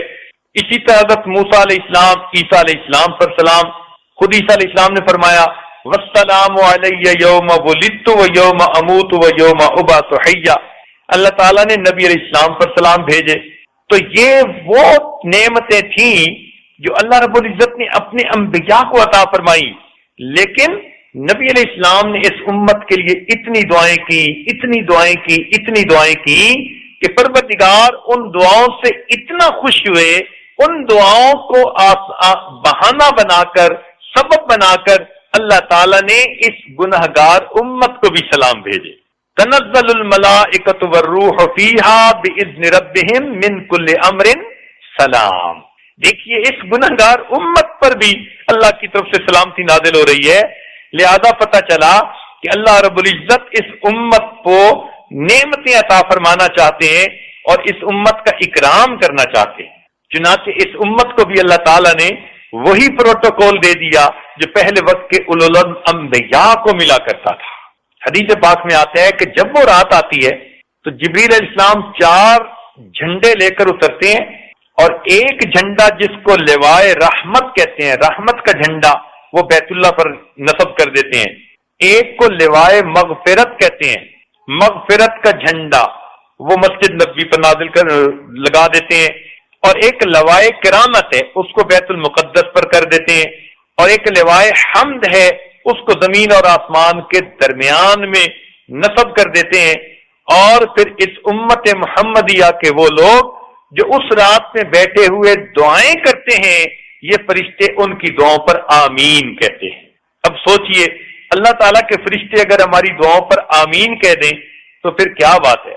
S2: اسی طرح حضرت موسیٰ علیہ السلام، عیسیٰ علیہ السلام پر سلام. خود عیسیٰ علیہ السلام نے فرمایا والسلام علی یوم ولدت و یوم اموت و یوم ابعث حیا. اللہ تعالیٰ نے نبی علیہ السلام پر سلام بھیجے. تو یہ وہ نعمتیں تھیں جو اللہ رب العزت نے اپنے انبیاء کو عطا فرمائی، لیکن نبی علیہ السلام نے اس امت کے لیے اتنی دعائیں کی، اتنی دعائیں کی، اتنی دعائیں کی کہ پروردگار ان دعاؤں سے اتنا خوش ہوئے، ان دعاؤں کو بہانہ بنا کر، سبب بنا کر اللہ تعالیٰ نے اس گنہگار امت کو بھی سلام بھیجے. تنزل الملائکۃ والروح فیہا باذن ربہم من کل امر سلام. دیکھیے اس گنہگار امت پر بھی اللہ کی طرف سے سلامتی نازل ہو رہی ہے. لہذا پتہ چلا کہ اللہ رب العزت اس امت کو نعمتیں عطا فرمانا چاہتے ہیں اور اس امت کا اکرام کرنا چاہتے ہیں. چنانچہ اس امت کو بھی اللہ تعالیٰ نے وہی پروٹوکول دے دیا جو پہلے وقت کے اولو الانبیاء کو ملا کرتا تھا. حدیث پاک میں آتا ہے کہ جب وہ رات آتی ہے تو جبریل علیہ السلام 4 جھنڈے لے کر اترتے ہیں، اور ایک جھنڈا جس کو لوائے رحمت کہتے ہیں، رحمت کا جھنڈا، وہ بیت اللہ پر نصب کر دیتے ہیں. ایک کو لوائے مغفرت کہتے ہیں، مغفرت کا جھنڈا وہ مسجد نبوی پر نازل کر لگا دیتے ہیں. اور ایک لوائے کرامت ہے، اس کو بیت المقدس پر کر دیتے ہیں. اور ایک لوائے حمد ہے، اس کو زمین اور آسمان کے درمیان میں نصب کر دیتے ہیں. اور پھر اس امت محمدیہ کے وہ لوگ جو اس رات میں بیٹھے ہوئے دعائیں کرتے ہیں، یہ فرشتے ان کی دعاؤں پر آمین کہتے ہیں. اب سوچئے اللہ تعالیٰ کے فرشتے اگر ہماری دعاؤں پر آمین کہہ دیں تو پھر کیا بات ہے.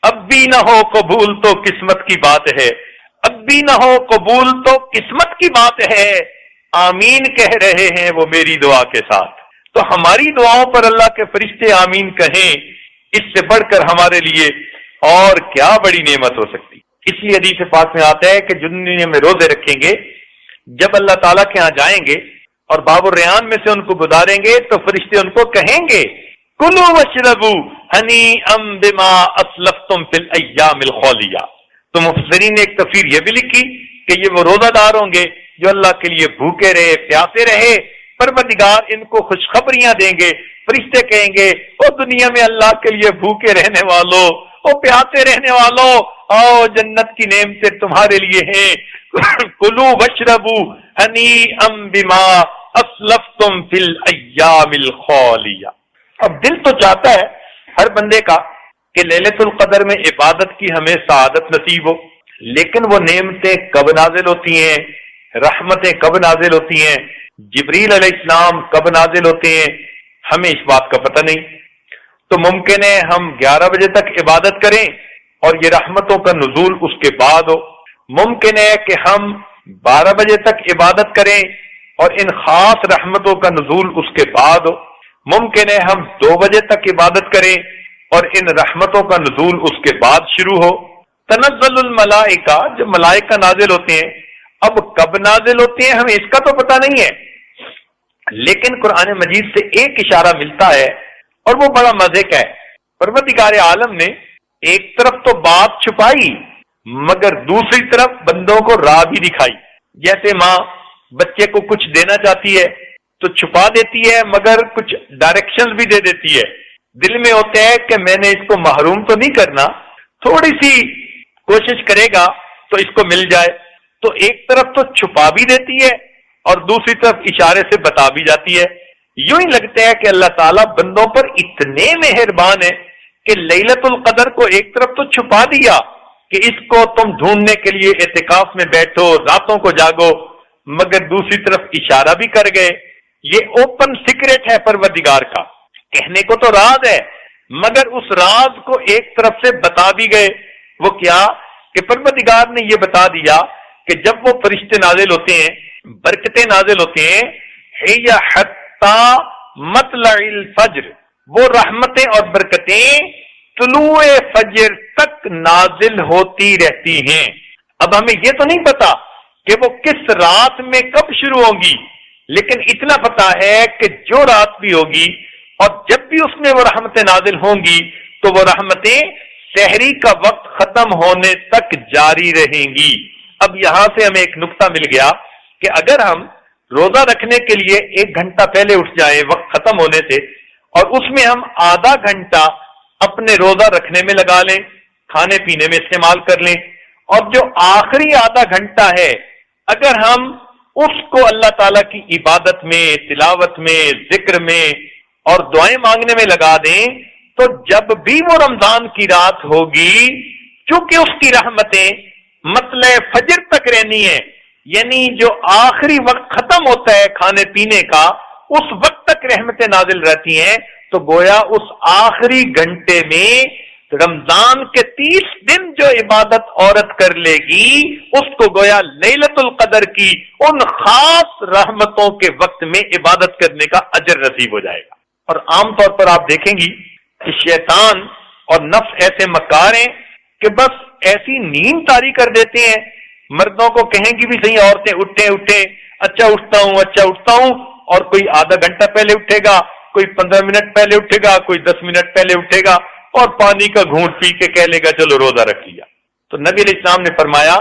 S2: اب بھی نہ ہو قبول تو قسمت کی بات ہے، اب بھی نہ ہو قبول تو قسمت کی بات ہے، آمین کہہ رہے ہیں وہ میری دعا کے ساتھ. تو ہماری دعاؤں پر اللہ کے فرشتے آمین کہیں، اس سے بڑھ کر ہمارے لیے اور کیا بڑی نعمت ہو سکتی. اس لیے حدیث پاک میں آتا ہے کہ دنیا میں روزے رکھیں گے، جب اللہ تعالیٰ کے ہاں جائیں گے اور باب الریان میں سے ان کو گزاریں گے تو فرشتے ان کو کہیں گے کلوا واشربوا ہنیئا بما اسلفتم فی الایام الخالیہ. تو مفسرین نے ایک تفسیر یہ بھی لکھی کہ یہ وہ روزہ دار ہوں گے جو اللہ کے لیے بھوکے رہے، پیاسے رہے. پروردگار ان کو خوشخبریاں دیں گے، فرشتے کہیں گے او دنیا میں اللہ کے لیے بھوکے رہنے والوں، او پیاسے رہنے والوں، آؤ جنت کی نعمتیں تمہارے لیے ہیں. کلوا واشربوا ہنیئا بما اسلفتم فی الایام الخالیہ. اب دل تو چاہتا ہے ہر بندے کا کہ لیلۃ القدر میں عبادت کی ہمیں سعادت نصیب ہو، لیکن وہ نعمتیں کب نازل ہوتی ہیں، رحمتیں کب نازل ہوتی ہیں، جبریل علیہ السلام کب نازل ہوتے ہیں، ہمیں اس بات کا پتہ نہیں۔ تو ممکن ہے ہم 11 بجے تک عبادت کریں اور یہ رحمتوں کا نزول اس کے بعد ہو، ممکن ہے کہ ہم 12 بجے تک عبادت کریں اور ان خاص رحمتوں کا نزول اس کے بعد ہو، ممکن ہے ہم 2 بجے تک عبادت کریں اور ان رحمتوں کا نزول اس کے بعد شروع ہو۔ تنزل الملائکہ، جب ملائکہ نازل ہوتے ہیں، اب کب نازل ہوتے ہیں ہمیں اس کا تو پتہ نہیں ہے، لیکن قرآن مجید سے ایک اشارہ ملتا ہے اور وہ بڑا مزے کا ہے۔ پروردگار عالم نے ایک طرف تو بات چھپائی مگر دوسری طرف بندوں کو راہ بھی دکھائی۔ جیسے ماں بچے کو کچھ دینا چاہتی ہے تو چھپا دیتی ہے مگر کچھ ڈائریکشن بھی دے دیتی ہے، دل میں ہوتا ہے کہ میں نے اس کو محروم تو نہیں کرنا، تھوڑی سی کوشش کرے گا تو اس کو مل جائے، تو ایک طرف تو چھپا بھی دیتی ہے اور دوسری طرف اشارے سے بتا بھی جاتی ہے۔ یوں ہی لگتا ہے کہ اللہ تعالیٰ بندوں پر اتنے مہربان ہے کہ لیلۃ القدر کو ایک طرف تو چھپا دیا کہ اس کو تم ڈھونڈنے کے لیے اعتکاف میں بیٹھو، راتوں کو جاگو، مگر دوسری طرف اشارہ بھی کر گئے۔ یہ اوپن سیکرٹ ہے پروردگار کا، کہنے کو تو راز ہے مگر اس راز کو ایک طرف سے بتا بھی گئے۔ وہ کیا کہ پروردگار نے یہ بتا دیا کہ جب وہ فرشتے نازل ہوتے ہیں، برکتیں نازل ہوتے ہیں، ہی حتی مطلع الفجر، وہ رحمتیں اور برکتیں طلوع فجر تک نازل ہوتی رہتی ہیں۔ اب ہمیں یہ تو نہیں پتا کہ وہ کس رات میں کب شروع ہوگی، لیکن اتنا پتا ہے کہ جو رات بھی ہوگی اور جب بھی اس میں وہ رحمتیں نازل ہوں گی تو وہ رحمتیں سحری کا وقت ختم ہونے تک جاری رہیں گی۔ اب یہاں سے ہمیں ایک نقطہ مل گیا کہ اگر ہم روزہ رکھنے کے لیے 1 گھنٹہ پہلے اٹھ جائیں وقت ختم ہونے سے، اور اس میں ہم آدھا گھنٹہ اپنے روزہ رکھنے میں لگا لیں، کھانے پینے میں استعمال کر لیں، اور جو آخری آدھا گھنٹہ ہے اگر ہم اس کو اللہ تعالیٰ کی عبادت میں، تلاوت میں، ذکر میں اور دعائیں مانگنے میں لگا دیں، تو جب بھی وہ رمضان کی رات ہوگی، چونکہ اس کی رحمتیں مطلع فجر تک رہنی ہے، یعنی جو آخری وقت ختم ہوتا ہے کھانے پینے کا اس وقت تک رحمتیں نازل رہتی ہیں، تو گویا اس آخری گھنٹے میں رمضان کے 30 دن جو عبادت عورت کر لے گی اس کو گویا لیلۃ القدر کی ان خاص رحمتوں کے وقت میں عبادت کرنے کا اجر نصیب ہو جائے گا۔ اور عام طور پر آپ دیکھیں گی کہ شیطان اور نفس ایسے مکار ہیں کہ بس ایسی نیند طاری کر دیتے ہیں، مردوں کو کہیں گی بھی صحیح عورتیں اٹھیں، اچھا اٹھتا ہوں، اور کوئی آدھا گھنٹہ پہلے اٹھے گا، کوئی 15 منٹ پہلے اٹھے گا، کوئی 10 منٹ پہلے اٹھے گا اور پانی کا گھونٹ پی کے کہہ لے گا چلو روزہ رکھ لیا۔ تو نبی علیہ السلام نے فرمایا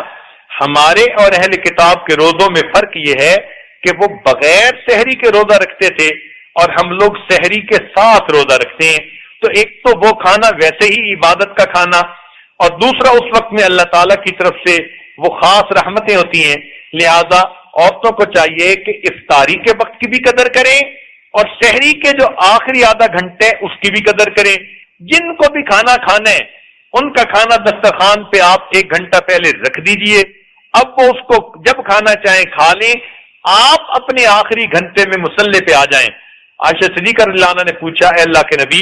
S2: ہمارے اور اہل کتاب کے روزوں میں فرق یہ ہے کہ وہ بغیر سحری کے روزہ رکھتے تھے اور ہم لوگ سحری کے ساتھ روزہ رکھتے ہیں۔ تو ایک تو وہ کھانا ویسے ہی عبادت کا کھانا، اور دوسرا اس وقت میں اللہ تعالیٰ کی طرف سے وہ خاص رحمتیں ہوتی ہیں، لہذا عورتوں کو چاہیے کہ افطاری کے وقت کی بھی قدر کریں اور سحری کے جو آخری آدھا گھنٹے اس کی بھی قدر کریں۔ جن کو بھی کھانا کھانا ہے ان کا کھانا دسترخوان پہ آپ 1 گھنٹہ پہلے رکھ دیجئے، اب وہ اس کو جب کھانا چاہیں کھا لیں، آپ اپنے آخری گھنٹے میں مصلی پہ آ جائیں۔ عائشہ صدیقہ رضی اللہ عنہا نے پوچھا اے اللہ کے نبی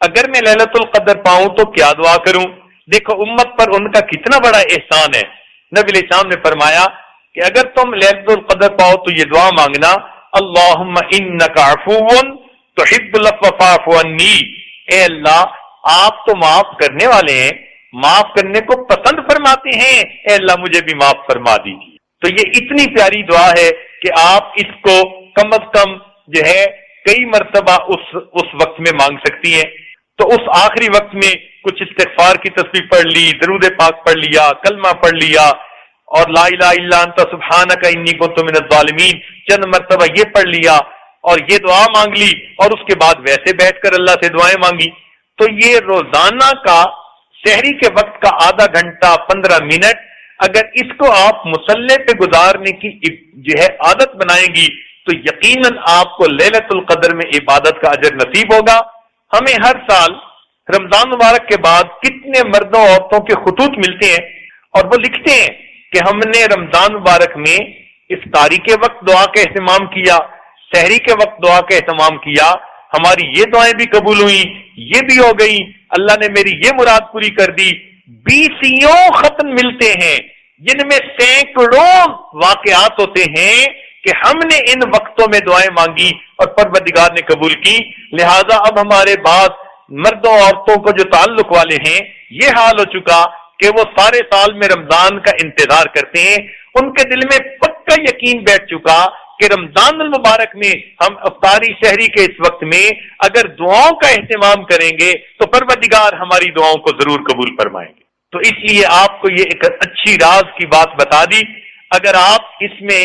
S2: اگر میں ليلۃ القدر پاؤں تو کیا دعا کروں؟ دیکھو امت پر ان کا کتنا بڑا احسان ہے۔ نبی علیہ السلام نے فرمایا کہ اگر تم ليلۃ القدر پاؤ تو یہ دعا مانگنا اللہم انک عفو تحب العفو فاعف عنی، اے اللہ آپ تو معاف کرنے والے ہیں، معاف کرنے کو پسند فرماتے ہیں، اے اللہ مجھے بھی معاف فرما دیجیے۔ تو یہ اتنی پیاری دعا ہے کہ آپ اس کو کم از کم جو ہے کئی مرتبہ اس وقت میں مانگ سکتی ہیں۔ تو اس آخری وقت میں کچھ استغفار کی تسبیح پڑھ لی، درود پاک پڑھ لیا، کلمہ پڑھ لیا، اور لا الہ الا انت سبحانک انی کنت من الظالمین چند مرتبہ یہ پڑھ لیا اور یہ دعا مانگ لی، اور اس کے بعد ویسے بیٹھ کر اللہ سے دعائیں مانگی۔ تو یہ روزانہ کا سحری کے وقت کا آدھا گھنٹہ 15 منٹ اگر اس کو آپ مصلی پہ گزارنے کی جو ہے عادت بنائیں گی تو یقیناً آپ کو لیلۃ القدر میں عبادت کا اجر نصیب ہوگا۔ ہمیں ہر سال رمضان مبارک کے بعد کتنے مردوں عورتوں کے خطوط ملتے ہیں اور وہ لکھتے ہیں کہ ہم نے رمضان مبارک میں افطاری کے وقت دعا کا اہتمام کیا، سحری کے وقت دعا کا اہتمام کیا، ہماری یہ دعائیں بھی قبول ہوئی، یہ بھی ہو گئی، اللہ نے میری یہ مراد پوری کر دی۔ 20 ختم ملتے ہیں جن میں سینکڑوں واقعات ہوتے ہیں کہ ہم نے ان وقتوں میں دعائیں مانگی اور پروردگار نے قبول کی۔ لہذا اب ہمارے بعد مردوں عورتوں کو جو تعلق والے ہیں یہ حال ہو چکا کہ وہ سارے سال میں رمضان کا انتظار کرتے ہیں، ان کے دل میں پکا یقین بیٹھ چکا کہ رمضان المبارک میں ہم افطاری شہری کے اس وقت میں اگر دعاؤں کا اہتمام کریں گے تو پروردگار ہماری دعاؤں کو ضرور قبول فرمائیں گے۔ تو اس لیے آپ کو یہ ایک اچھی راز کی بات بتا دی، اگر آپ اس میں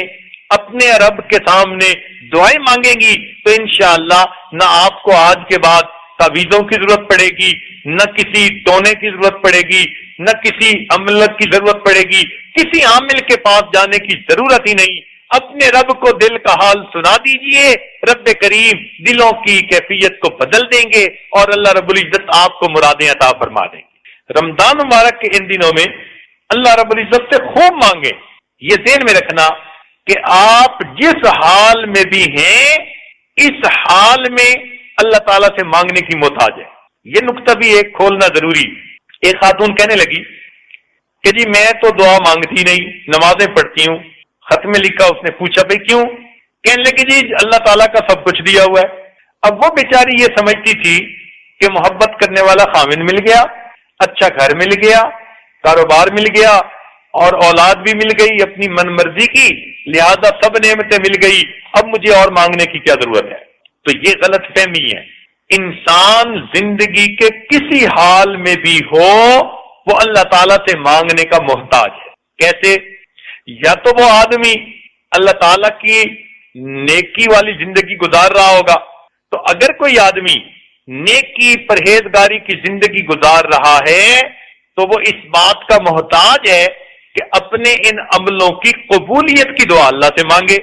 S2: اپنے رب کے سامنے دعائیں مانگیں گی تو انشاءاللہ نہ آپ کو آج کے بعد تعویذوں کی ضرورت پڑے گی، نہ کسی ٹونے کی ضرورت پڑے گی، نہ کسی عملت کی ضرورت پڑے گی، کسی عامل کے پاس جانے کی ضرورت ہی نہیں۔ اپنے رب کو دل کا حال سنا دیجئے، رب کریم دلوں کی کیفیت کو بدل دیں گے اور اللہ رب العزت آپ کو مرادیں عطا فرما دیں گے۔ رمضان مبارک کے ان دنوں میں اللہ رب العزت سے خوب مانگیں، یہ ذہن میں رکھنا کہ آپ جس حال میں بھی ہیں اس حال میں اللہ تعالیٰ سے مانگنے کی محتاج ہے۔ یہ نقطہ بھی ایک کھولنا ضروری۔ ایک خاتون کہنے لگی کہ جی میں تو دعا مانگتی نہیں، نمازیں پڑھتی ہوں، خط میں لکھا، اس نے پوچھا بھائی کیوں؟ کہنے لگی جی اللہ تعالیٰ کا سب کچھ دیا ہوا ہے۔ اب وہ بیچاری یہ سمجھتی تھی کہ محبت کرنے والا خاوند مل گیا، اچھا گھر مل گیا، کاروبار مل گیا اور اولاد بھی مل گئی اپنی من مرضی کی، لہذا سب نعمتیں مل گئی، اب مجھے اور مانگنے کی کیا ضرورت ہے؟ تو یہ غلط فہمی ہے۔ انسان زندگی کے کسی حال میں بھی ہو وہ اللہ تعالیٰ سے مانگنے کا محتاج ہے۔ کیسے؟ یا تو وہ آدمی اللہ تعالیٰ کی نیکی والی زندگی گزار رہا ہوگا، تو اگر کوئی آدمی نیکی پرہیزگاری کی زندگی گزار رہا ہے تو وہ اس بات کا محتاج ہے کہ اپنے ان عملوں کی قبولیت کی دعا اللہ سے مانگے۔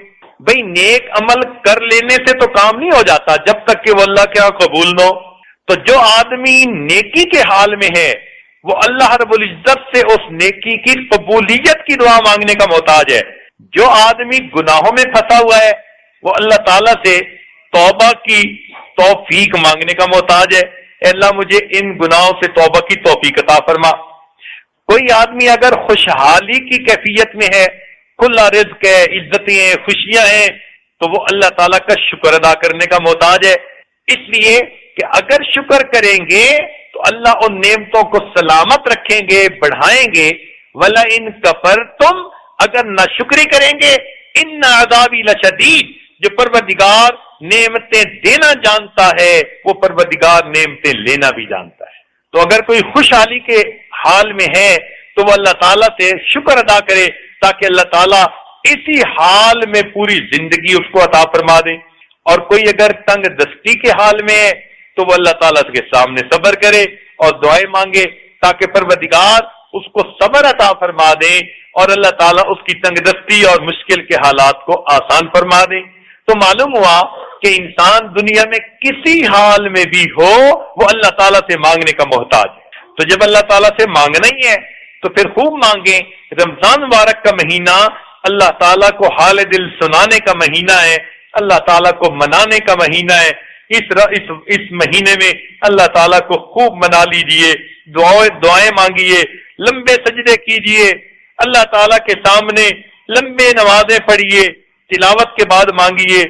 S2: بھئی نیک عمل کر لینے سے تو کام نہیں ہو جاتا جب تک کہ وہ اللہ کے ہاں قبول نہ ہو۔ تو جو آدمی نیکی کے حال میں ہے وہ اللہ رب العزت سے اس نیکی کی قبولیت کی دعا مانگنے کا محتاج ہے۔ جو آدمی گناہوں میں پھنسا ہوا ہے وہ اللہ تعالیٰ سے توبہ کی توفیق مانگنے کا محتاج ہے، اے اللہ مجھے ان گناہوں سے توبہ کی توفیق عطا فرما۔ کوئی آدمی اگر خوشحالی کی کیفیت میں ہے، کھلا رزق ہے، عزتیں ہیں، خوشیاں ہیں، تو وہ اللہ تعالیٰ کا شکر ادا کرنے کا محتاج ہے، اس لیے کہ اگر شکر کریں گے تو اللہ ان نعمتوں کو سلامت رکھیں گے، بڑھائیں گے۔ وَلَئِن كَفَرْتُمْ، اگر ناشکری کریں گے، إِنَّ عَذَابِي لَشَدِيدٌ، جو پروردگار نعمتیں دینا جانتا ہے وہ پروردگار نعمتیں لینا بھی جانتا ہے۔ تو اگر کوئی خوشحالی کے حال میں ہے تو وہ اللہ تعالیٰ سے شکر ادا کرے تاکہ اللہ تعالیٰ اسی حال میں پوری زندگی اس کو عطا فرما دے، اور کوئی اگر تنگ دستی کے حال میں ہے تو وہ اللہ تعالیٰ کے سامنے صبر کرے اور دعائیں مانگے تاکہ پروردگار اس کو صبر عطا فرما دے اور اللہ تعالیٰ اس کی تنگ دستی اور مشکل کے حالات کو آسان فرما دے۔ تو معلوم ہوا کہ انسان دنیا میں کسی حال میں بھی ہو وہ اللہ تعالیٰ سے مانگنے کا محتاج ہے۔ تو جب اللہ تعالیٰ سے مانگنا ہی ہے تو پھر خوب مانگیں۔ رمضان مبارک کا مہینہ اللہ تعالیٰ کو حال دل سنانے کا مہینہ ہے، اللہ تعالیٰ کو منانے کا مہینہ ہے۔ اس مہینے میں اللہ تعالیٰ کو خوب منا لیجیے، دعائیں مانگیے، لمبے سجدے کیجیے، اللہ تعالیٰ کے سامنے لمبے نمازیں پڑھیے، تلاوت کے بعد مانگیے۔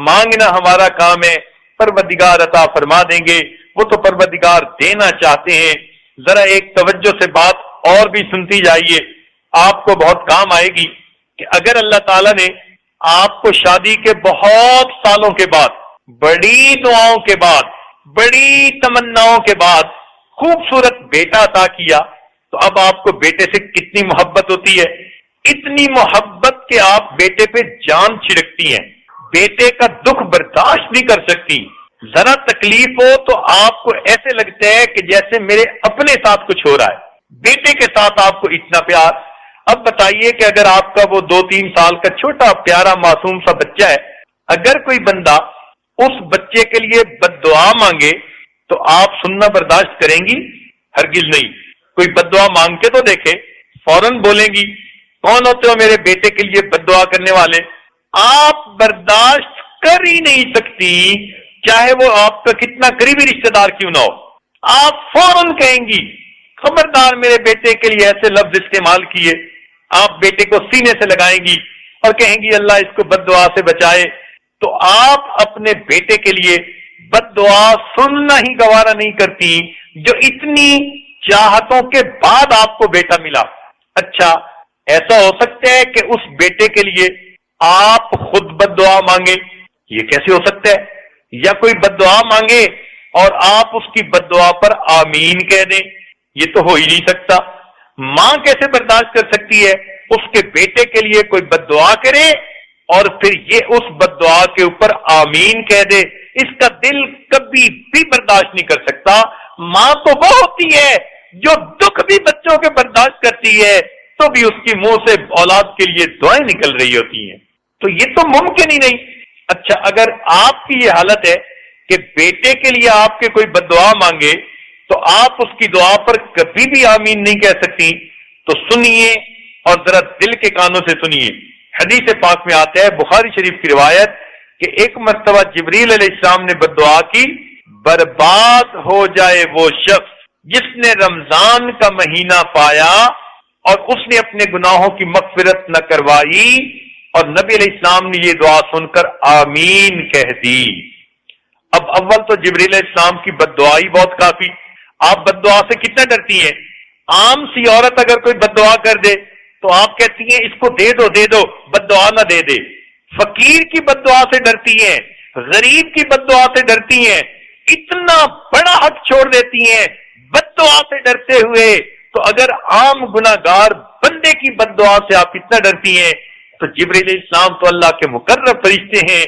S2: مانگنا ہمارا کام ہے، پروردگار عطا فرما دیں گے، وہ تو پروردگار دینا چاہتے ہیں۔ ذرا ایک توجہ سے بات اور بھی سنتی جائیے، آپ کو بہت کام آئے گی کہ اگر اللہ تعالیٰ نے آپ کو شادی کے بہت سالوں کے بعد، بڑی دعاؤں کے بعد، بڑی تمناؤں کے بعد خوبصورت بیٹا عطا کیا تو اب آپ کو بیٹے سے کتنی محبت ہوتی ہے؟ اتنی محبت کہ آپ بیٹے پہ جان چھڑکتی ہیں، بیٹے کا دکھ برداشت نہیں کر سکتی۔ ذرا تکلیف ہو تو آپ کو ایسے لگتا ہے کہ جیسے میرے اپنے ساتھ کچھ ہو رہا ہے، بیٹے کے ساتھ آپ کو اتنا پیار۔ اب بتائیے کہ اگر آپ کا وہ 2-3 سال کا چھوٹا پیارا معصوم سا بچہ ہے، اگر کوئی بندہ اس بچے کے لیے بد دعا مانگے تو آپ سننا برداشت کریں گی؟ ہرگز نہیں۔ کوئی بد دعا مانگ کے تو دیکھے، فوراً بولیں گی کون ہوتے ہو میرے بیٹے کے لیے بد دعا کرنے والے؟ آپ برداشت کر ہی نہیں سکتی، چاہے وہ آپ کا کتنا قریبی رشتہ دار کیوں نہ ہو۔ آپ فوراً کہیں گی خبردار میرے بیٹے کے لیے ایسے لفظ استعمال کیے۔ آپ بیٹے کو سینے سے لگائیں گی اور کہیں گی اللہ اس کو بد دعا سے بچائے۔ تو آپ اپنے بیٹے کے لیے بد دعا سننا ہی گوارا نہیں کرتی جو اتنی چاہتوں کے بعد آپ کو بیٹا ملا۔ اچھا، ایسا ہو سکتا ہے کہ اس بیٹے کے لیے آپ خود بد دعا مانگے؟ یہ کیسے ہو سکتا ہے؟ یا کوئی بد دعا مانگے اور آپ اس کی بد دعا پر آمین کہہ دیں؟ یہ تو ہو ہی نہیں سکتا۔ ماں کیسے برداشت کر سکتی ہے اس کے بیٹے کے لیے کوئی بد دعا کرے اور پھر یہ اس بد دعا کے اوپر آمین کہہ دے؟ اس کا دل کبھی بھی برداشت نہیں کر سکتا۔ ماں تو وہ ہوتی ہے جو دکھ بھی بچوں کے برداشت کرتی ہے تو بھی اس کی منہ سے اولاد کے لیے دعائیں نکل رہی ہوتی ہیں۔ تو یہ تو ممکن ہی نہیں۔ اچھا، اگر آپ کی یہ حالت ہے کہ بیٹے کے لیے آپ کے کوئی بد دعا مانگے تو آپ اس کی دعا پر کبھی بھی آمین نہیں کہہ سکتی، تو سنیے اور ذرا دل کے کانوں سے سنیے۔ حدیث پاک میں آتا ہے، بخاری شریف کی روایت، کہ ایک مرتبہ جبریل علیہ السلام نے بد دعا کی، برباد ہو جائے وہ شخص جس نے رمضان کا مہینہ پایا اور اس نے اپنے گناہوں کی مغفرت نہ کروائی، اور نبی علیہ السلام نے یہ دعا سن کر آمین کہہ دی۔ اب اول تو جبریل علیہ السلام کی بد دعا ہی بہت کافی۔ آپ بد دعا سے کتنا ڈرتی ہیں؟ عام سی عورت اگر کوئی بد دعا کر دے تو آپ کہتی ہیں اس کو دے دو، بد دعا نہ دے دے۔ فقیر کی بد دعا سے ڈرتی ہیں، غریب کی بد دعا سے ڈرتی ہیں، اتنا بڑا حق چھوڑ دیتی ہیں بد دعا سے ڈرتے ہوئے۔ تو اگر عام گناہگار بندے کی بد دعا سے آپ اتنا ڈرتی ہیں تو جبریل علیہ السلام تو اللہ کے مقرب فرشتے ہیں،